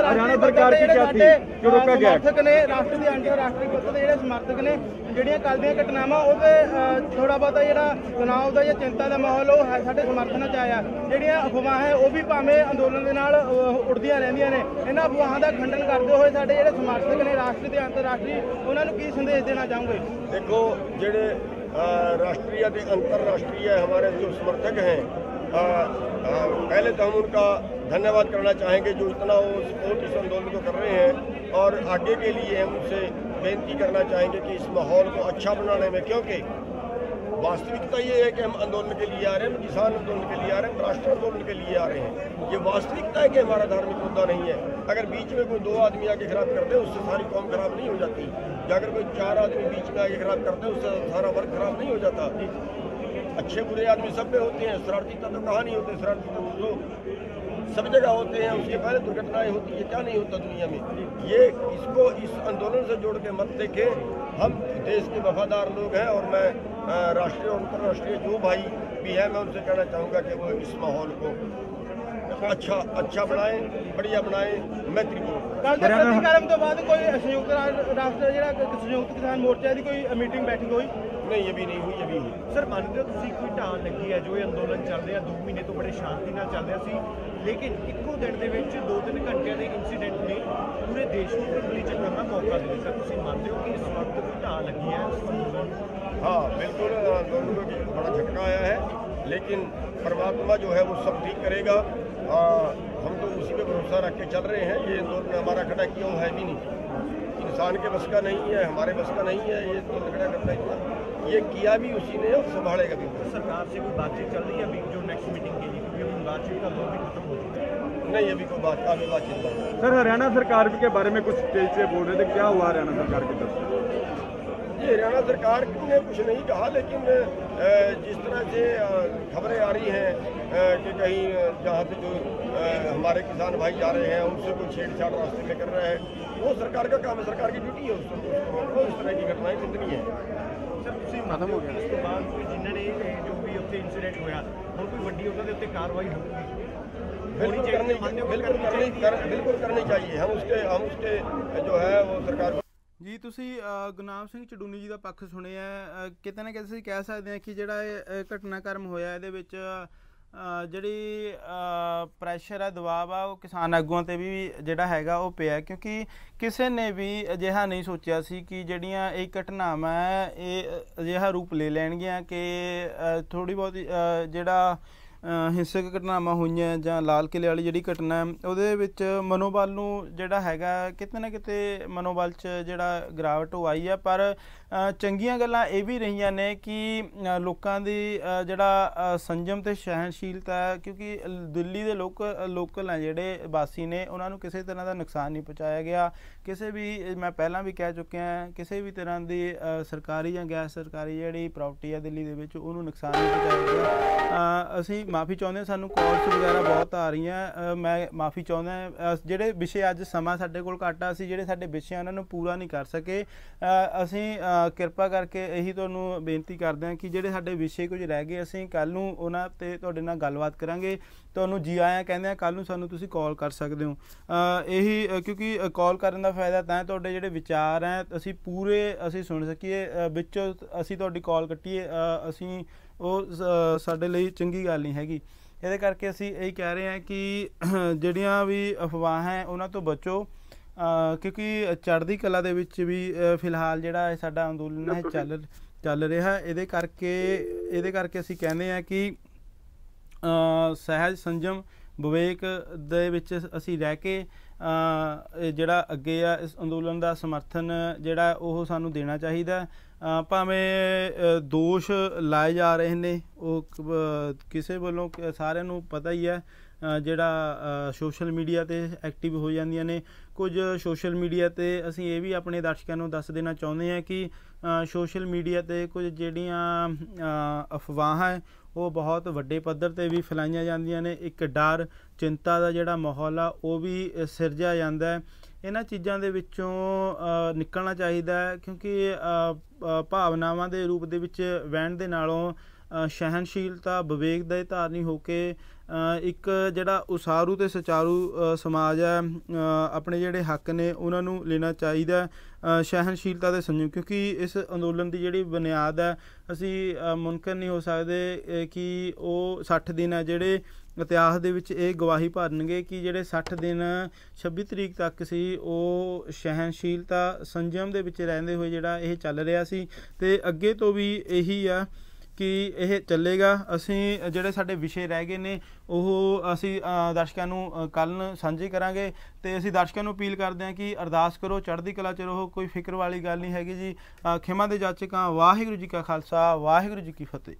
थी जो रोका गया? समर्थक ने राष्ट्र दी राष्ट्रीय पद ਦੇ ਜਿਹੜੇ ਸਮਰਥਕ ਨੇ ਜਿਹੜੀਆਂ ਕੱਲ੍ਹ ਦੀਆਂ ਘਟਨਾਵਾਂ ਉਹਦੇ ਥੋੜਾ ਬਹੁਤਾ ਜਿਹੜਾ ਤਣਾਅ ਦਾ ਜਾਂ ਚਿੰਤਾ ਦਾ ਮਾਹੌਲ ਉਹ ਸਾਡੇ ਸਮਰਥਨਾਂ 'ਚ ਆਇਆ। ਜਿਹੜੀਆਂ ਅਫਵਾਹਾਂ ਉਹ ਵੀ ਭਾਵੇਂ ਅੰਦੋਲਨ ਦੇ ਨਾਲ ਉੱਡਦੀਆਂ ਰਹਿੰਦੀਆਂ ਨੇ, ਇਹਨਾਂ ਅਫਵਾਹਾਂ ਦਾ ਖੰਡਨ ਕਰਦੇ ਹੋਏ ਸਾਡੇ ਜਿਹੜੇ ਸਮਰਥਕ ਨੇ ਰਾਸ਼ਟਰੀ ਤੇ ਅੰਤਰਰਾਸ਼ਟਰੀ, ਉਹਨਾਂ ਨੂੰ ਕੀ ਸੰਦੇਸ਼ ਦੇਣਾ ਚਾਹੋਗੇ? देखो, ਜਿਹੜੇ राष्ट्रीय अंतर्राष्ट्रीय हमारे जो समर्थक हैं, पहले तो हम उनका धन्यवाद करना चाहेंगे जो इतना वो सपोर्ट इस आंदोलन को कर रहे हैं। और आगे के लिए हम उनसे बेनती करना चाहेंगे कि इस माहौल को अच्छा बनाने में, क्योंकि वास्तविकता ये है कि हम आंदोलन के लिए आ रहे हैं, हम किसान आंदोलन के लिए आ रहे हैं, राष्ट्रीय आंदोलन के लिए आ रहे हैं। ये वास्तविकता है कि हमारा धार्मिक मुद्दा नहीं है। अगर बीच में कोई 2 आदमी आके खराब करते हैं उससे सारी कौम खराब नहीं हो जाती, या अगर कोई 4 आदमी बीच में आके खराब करते हैं उससे सारा वर्ग खराब नहीं हो जाता। अच्छे बुरे आदमी सब पे होते हैं, शरारती तत्व कहाँ नहीं होते? शरारती तत्व तो सब जगह होते हैं, उसके पहले दुर्घटनाएं होती है, क्या नहीं होता दुनिया में। ये इसको इस आंदोलन से जोड़ के मत देखें। हम देश के वफादार लोग हैं और मैं राष्ट्रीय और अंतर्राष्ट्रीय जो भाई भी हैं, मैं उनसे कहना चाहूँगा कि वो इस माहौल को अच्छा बनाएं, बढ़िया बनाएं, मैत्रीपूर्ण। ਪ੍ਰਤੀਕਾਰਮ ਤੋਂ ਬਾਅਦ ਕੋਈ ਸੰਯੁਕਤ ਰਾਸ਼ਟਰ ਜਿਹੜਾ ਸੰਯੁਕਤ ਕਿਸਾਨ ਮੋਰਚਾ ਦੀ ਕੋਈ ਮੀਟਿੰਗ ਬੈਠਕ ਹੋਈ? नहीं, अभी नहीं हुई, अभी हुई। ਸਰ, ਮੰਨਦੇ ਹੋ ਤੁਸੀਂ ਕੋਈ ਢਾਲ ਲੱਗੀ ਹੈ ਜੋ ਇਹ ਅੰਦੋਲਨ ਚੱਲ ਰਿਹਾ 2 ਮਹੀਨੇ ਤੋਂ ਬੜੇ ਸ਼ਾਂਤੀ ਨਾਲ ਚੱਲ ਰਿਹਾ ਸੀ, ਲੇਕਿਨ ਇੱਕੋ ਦਿਨ ਦੇ ਵਿੱਚ 2-3 ਘੰਟਿਆਂ ਦੇ ਇੰਸੀਡੈਂਟ ਨੇ ਪੂਰੇ ਦੇਸ਼ ਨੂੰ ਉਂਗਲੀ ਚੱਕਣ ਦਾ ਮੌਕਾ ਦੇ ਦਿੱਤਾ। ਤੁਸੀਂ ਮੰਨਦੇ ਹੋ ਕਿ ਇਸ ਵਕਤ ਕੋਈ ਢਾਲ ਲੱਗੀ ਹੈ? हाँ, बिल्कुल आंदोलन को बड़ा झटका आया है, लेकिन परमात्मा जो है वो सब ठीक करेगा। हम तो उसी पे भरोसा रख के चल रहे हैं। ये आंदोलन हमारा खड़ा क्यों है भी नहीं, इंसान के बस का नहीं है, हमारे बस का नहीं है ये आंदोलन खड़ा करना। इतना ये किया भी उसी ने और संभालेगा भी। सरकार से कोई बातचीत चल रही है अभी जो नेक्स्ट मीटिंग के लिए, क्योंकि अभी बातचीत का दौर भी खत्म हो चुका है? नहीं, अभी कोई बातचीत नहीं। सर, हरियाणा सरकार के बारे में कुछ स्टेज से बोल रहे थे, क्या हुआ हरियाणा सरकार की तरफ से? ये हरियाणा सरकार ने कुछ नहीं कहा, लेकिन जिस तरह से खबरें आ रही हैं कि कहीं जहाँ से जो हमारे किसान भाई जा रहे हैं उनसे कोई छेड़छाड़ रास्ते में कर रहे हैं, वो सरकार का काम है, सरकार की ड्यूटी है उसको इस तरह की घटनाएं कितनी है। सर, खत्म हो गया। इसके बाद जिन्होंने जो भी उत्ते इंसीडेंट होया और कोई वड्डी उन्होंने उत्ते कार्रवाई होगी? बिल्कुल करनी चाहिए। हम उसके जो है वो सरकार ਜੀ। ਤੁਸੀਂ ਗੁਰਨਾਮ ਸਿੰਘ ਚੜੂਨੀ ਜੀ ਦਾ ਪੱਖ ਸੁਣਿਆ, ਕਿਤੇ ਨਾ ਕਿਤੇ ਅਸੀਂ ਕਹਿ ਸਕਦੇ ਹਾਂ ਕਿ ਜਿਹੜਾ ਇਹ ਘਟਨਾਕ੍ਰਮ ਹੋਇਆ ਇਹਦੇ ਵਿੱਚ ਜਿਹੜੀ ਪ੍ਰੈਸ਼ਰ ਹੈ, ਦਬਾਅ ਆ, ਉਹ ਕਿਸਾਨ ਆਗੂਆਂ 'ਤੇ ਵੀ ਜਿਹੜਾ ਹੈਗਾ ਉਹ ਪਿਆ, ਕਿਉਂਕਿ ਕਿਸੇ ਨੇ ਵੀ ਅਜਿਹਾ ਨਹੀਂ ਸੋਚਿਆ ਸੀ ਕਿ ਜਿਹੜੀਆਂ ਇਹ ਘਟਨਾਵਾਂ ਹੈ ਇਹ ਅਜਿਹਾ ਰੂਪ ਲੈ ਲੈਣਗੀਆਂ ਕਿ ਥੋੜ੍ਹੀ ਬਹੁਤ ਜਿਹੜਾ ਹਿੰਸਕ ਘਟਨਾਵਾਂ ਹੋਈਆਂ ਜਾਂ ਲਾਲ ਕਿਲ੍ਹੇ ਵਾਲੀ ਜਿਹੜੀ ਘਟਨਾ ਉਹਦੇ ਵਿੱਚ ਮਨੋਬਲ ਨੂੰ ਜਿਹੜਾ ਹੈਗਾ ਕਿਤੇ ਨਾ ਕਿਤੇ ਮਨੋਬਲ 'ਚ ਜਿਹੜਾ ਗਿਰਾਵਟ ਉਹ ਆਈ ਹੈ। ਪਰ ਚੰਗੀਆਂ ਗੱਲਾਂ ਇਹ ਵੀ ਰਹੀਆਂ ਨੇ ਕਿ ਲੋਕਾਂ ਦੀ ਜਿਹੜਾ ਸੰਜਮ ਅਤੇ ਸਹਿਣਸ਼ੀਲਤਾ ਹੈ, ਕਿਉਂਕਿ ਦਿੱਲੀ ਦੇ ਲੋਕਲ ਹੈ ਜਿਹੜੇ ਵਾਸੀ ਨੇ ਉਹਨਾਂ ਨੂੰ ਕਿਸੇ ਤਰ੍ਹਾਂ ਦਾ ਨੁਕਸਾਨ ਨਹੀਂ ਪਹੁੰਚਾਇਆ ਗਿਆ। ਕਿਸੇ ਵੀ, ਮੈਂ ਪਹਿਲਾਂ ਵੀ ਕਹਿ ਚੁੱਕਿਆ, ਕਿਸੇ ਵੀ ਤਰ੍ਹਾਂ ਦੀ ਸਰਕਾਰੀ ਜਾਂ ਗੈਰ ਸਰਕਾਰੀ ਜਿਹੜੀ ਪ੍ਰਾਪਰਟੀ ਹੈ ਦਿੱਲੀ ਦੇ ਵਿੱਚ ਉਹਨੂੰ ਨੁਕਸਾਨ ਨਹੀਂ ਪਹੁੰਚਾਇਆ ਗਿਆ। ਅਸੀਂ ਮਾਫੀ ਚਾਹੁੰਦੇ ਹਾਂ, ਸਾਨੂੰ ਕਾਲਸ ਵਗੈਰਾ ਬਹੁਤ ਆ ਰਹੀਆਂ। ਮੈਂ ਮਾਫੀ ਚਾਹੁੰਦਾ, ਜਿਹੜੇ ਵਿਸ਼ੇ ਅੱਜ ਸਮਾਂ ਸਾਡੇ ਕੋਲ ਘੱਟ ਆ, ਅਸੀਂ ਜਿਹੜੇ ਸਾਡੇ ਵਿਸ਼ੇ ਉਹਨਾਂ ਨੂੰ ਪੂਰਾ ਨਹੀਂ ਕਰ ਸਕੇ। ਅਸੀਂ ਕਿਰਪਾ ਕਰਕੇ ਇਹੀ ਤੁਹਾਨੂੰ ਬੇਨਤੀ ਕਰਦੇ ਹਾਂ ਕਿ ਜਿਹੜੇ ਸਾਡੇ ਵਿਸ਼ੇ ਕੁਝ ਰਹਿ ਗਏ, ਅਸੀਂ ਕੱਲ੍ਹ ਨੂੰ ਉਹਨਾਂ 'ਤੇ ਤੁਹਾਡੇ ਨਾਲ ਗੱਲਬਾਤ ਕਰਾਂਗੇ। ਤੁਹਾਨੂੰ ਜੀ ਆਇਆਂ ਕਹਿੰਦੇ ਹਾਂ, ਕੱਲ੍ਹ ਨੂੰ ਸਾਨੂੰ ਤੁਸੀਂ ਕਾਲ ਕਰ ਸਕਦੇ ਹੋ। ਇਹੀ ਕਿਉਂਕਿ ਕਾਲ ਕਰਨ ਦਾ ਫਾਇਦਾ ਤਾਂ ਤੁਹਾਡੇ ਜਿਹੜੇ ਵਿਚਾਰ ਹੈ ਅਸੀਂ ਸੁਣ ਸਕੀਏ, ਵਿੱਚੋਂ ਅਸੀਂ ਤੁਹਾਡੀ ਕਾਲ ਕੱਟੀਏ, ਅਸੀਂ ਉਹ ਸਾਡੇ ਲਈ ਚੰਗੀ ਗੱਲ ਨਹੀਂ ਹੈਗੀ। ਇਹਦੇ ਕਰਕੇ ਅਸੀਂ ਇਹੀ ਕਹਿ ਰਹੇ ਹਾਂ ਕਿ ਜਿਹੜੀਆਂ ਵੀ ਅਫਵਾਹਾਂ ਹੈ ਉਹਨਾਂ ਤੋਂ ਬਚੋ, ਕਿਉਂਕਿ ਚੜ੍ਹਦੀ ਕਲਾ ਦੇ ਵਿੱਚ ਵੀ ਫਿਲਹਾਲ ਜਿਹੜਾ ਸਾਡਾ ਅੰਦੋਲਨ ਹੈ ਚੱਲ ਰਿਹਾ। ਇਹਦੇ ਕਰਕੇ ਅਸੀਂ ਕਹਿੰਦੇ ਹਾਂ ਕਿ ਸਹਿਜ ਸੰਜਮ ਵਿਵੇਕ ਦੇ ਵਿੱਚ ਅਸੀਂ ਰਹਿ ਕੇ ਜਿਹੜਾ ਅੱਗੇ ਆ ਇਸ ਅੰਦੋਲਨ ਦਾ ਸਮਰਥਨ ਜਿਹੜਾ ਉਹ ਸਾਨੂੰ ਦੇਣਾ ਚਾਹੀਦਾ। ਭਾਵੇਂ ਦੋਸ਼ ਲਾਏ ਜਾ ਰਹੇ ਨੇ, ਉਹ ਕਿਸੇ ਵੱਲੋਂ ਸਾਰਿਆਂ ਨੂੰ ਪਤਾ ਹੀ ਹੈ, ਜਿਹੜਾ ਸੋਸ਼ਲ ਮੀਡੀਆ 'ਤੇ ਐਕਟਿਵ ਹੋ ਜਾਂਦੀਆਂ ਨੇ ਕੁਝ। ਸੋਸ਼ਲ ਮੀਡੀਆ 'ਤੇ ਅਸੀਂ ਇਹ ਵੀ ਆਪਣੇ ਦਰਸ਼ਕਾਂ ਨੂੰ ਦੱਸ ਦੇਣਾ ਚਾਹੁੰਦੇ ਹਾਂ ਕਿ ਸੋਸ਼ਲ ਮੀਡੀਆ 'ਤੇ ਕੁਝ ਜਿਹੜੀਆਂ ਅਫਵਾਹਾਂ ਹੈ ਉਹ ਬਹੁਤ ਵੱਡੇ ਪੱਧਰ 'ਤੇ ਵੀ ਫੈਲਾਈਆਂ ਜਾਂਦੀਆਂ ਨੇ। ਇੱਕ ਡਰ ਚਿੰਤਾ ਦਾ ਜਿਹੜਾ ਮਾਹੌਲ ਆ ਉਹ ਵੀ ਸਿਰਜਿਆ ਜਾਂਦਾ। ਇਹਨਾਂ ਚੀਜ਼ਾਂ ਦੇ ਵਿੱਚੋਂ ਨਿਕਲਣਾ ਚਾਹੀਦਾ ਹੈ, ਕਿਉਂਕਿ ਭਾਵਨਾਵਾਂ ਦੇ ਰੂਪ ਦੇ ਵਿੱਚ ਵਹਿਣ ਦੇ ਨਾਲੋਂ ਸਹਿਣਸ਼ੀਲਤਾ ਵਿਵੇਕ ਦੇ ਧਾਰਨੀ ਹੋ ਕੇ ਇੱਕ ਜਿਹੜਾ ਉਸਾਰੂ ਅਤੇ ਸੁਚਾਰੂ ਸਮਾਜ ਹੈ, ਆਪਣੇ ਜਿਹੜੇ ਹੱਕ ਨੇ ਉਹਨਾਂ ਨੂੰ ਲੈਣਾ ਚਾਹੀਦਾ। ਸਹਿਣਸ਼ੀਲਤਾ ਦੇ ਸੰਯਮ, ਕਿਉਂਕਿ ਇਸ ਅੰਦੋਲਨ ਦੀ ਜਿਹੜੀ ਬੁਨਿਆਦ ਹੈ, ਅਸੀਂ ਮੁਮਕਿਨ ਨਹੀਂ ਹੋ ਸਕਦੇ ਕਿ ਉਹ 60 ਦਿਨ ਹੈ ਜਿਹੜੇ ਇਤਿਹਾਸ ਦੇ ਵਿੱਚ ਇਹ ਗਵਾਹੀ ਭਰਨਗੇ ਕਿ ਜਿਹੜੇ 60 ਦਿਨ 26 ਤਰੀਕ ਤੱਕ ਸੀ ਉਹ ਸਹਿਣਸ਼ੀਲਤਾ ਸੰਜਮ ਦੇ ਵਿੱਚ ਰਹਿੰਦੇ ਹੋਏ ਜਿਹੜਾ ਇਹ ਚੱਲ ਰਿਹਾ ਸੀ, ਅਤੇ ਅੱਗੇ ਤੋਂ ਵੀ ਇਹੀ ਆ ਕਿ ਇਹ ਚੱਲੇਗਾ। ਅਸੀਂ ਜਿਹੜੇ ਸਾਡੇ ਵਿਸ਼ੇ ਰਹਿ ਗਏ ਨੇ ਉਹ ਅਸੀਂ ਦਰਸ਼ਕਾਂ ਨੂੰ ਕੱਲ੍ਹ ਸਾਂਝੇ ਕਰਾਂਗੇ, ਅਤੇ ਅਸੀਂ ਦਰਸ਼ਕਾਂ ਨੂੰ ਅਪੀਲ ਕਰਦੇ ਹਾਂ ਕਿ ਅਰਦਾਸ ਕਰੋ, ਚੜ੍ਹਦੀ ਕਲਾ 'ਚ ਰਹੋ, ਕੋਈ ਫਿਕਰ ਵਾਲੀ ਗੱਲ ਨਹੀਂ ਹੈਗੀ ਜੀ। ਖਿਮਾ ਦੇ ਜਾਚਕਾਂ, ਵਾਹਿਗੁਰੂ ਜੀ ਕਾ ਖਾਲਸਾ, ਵਾਹਿਗੁਰੂ ਜੀ ਕੀ ਫਤਿਹ।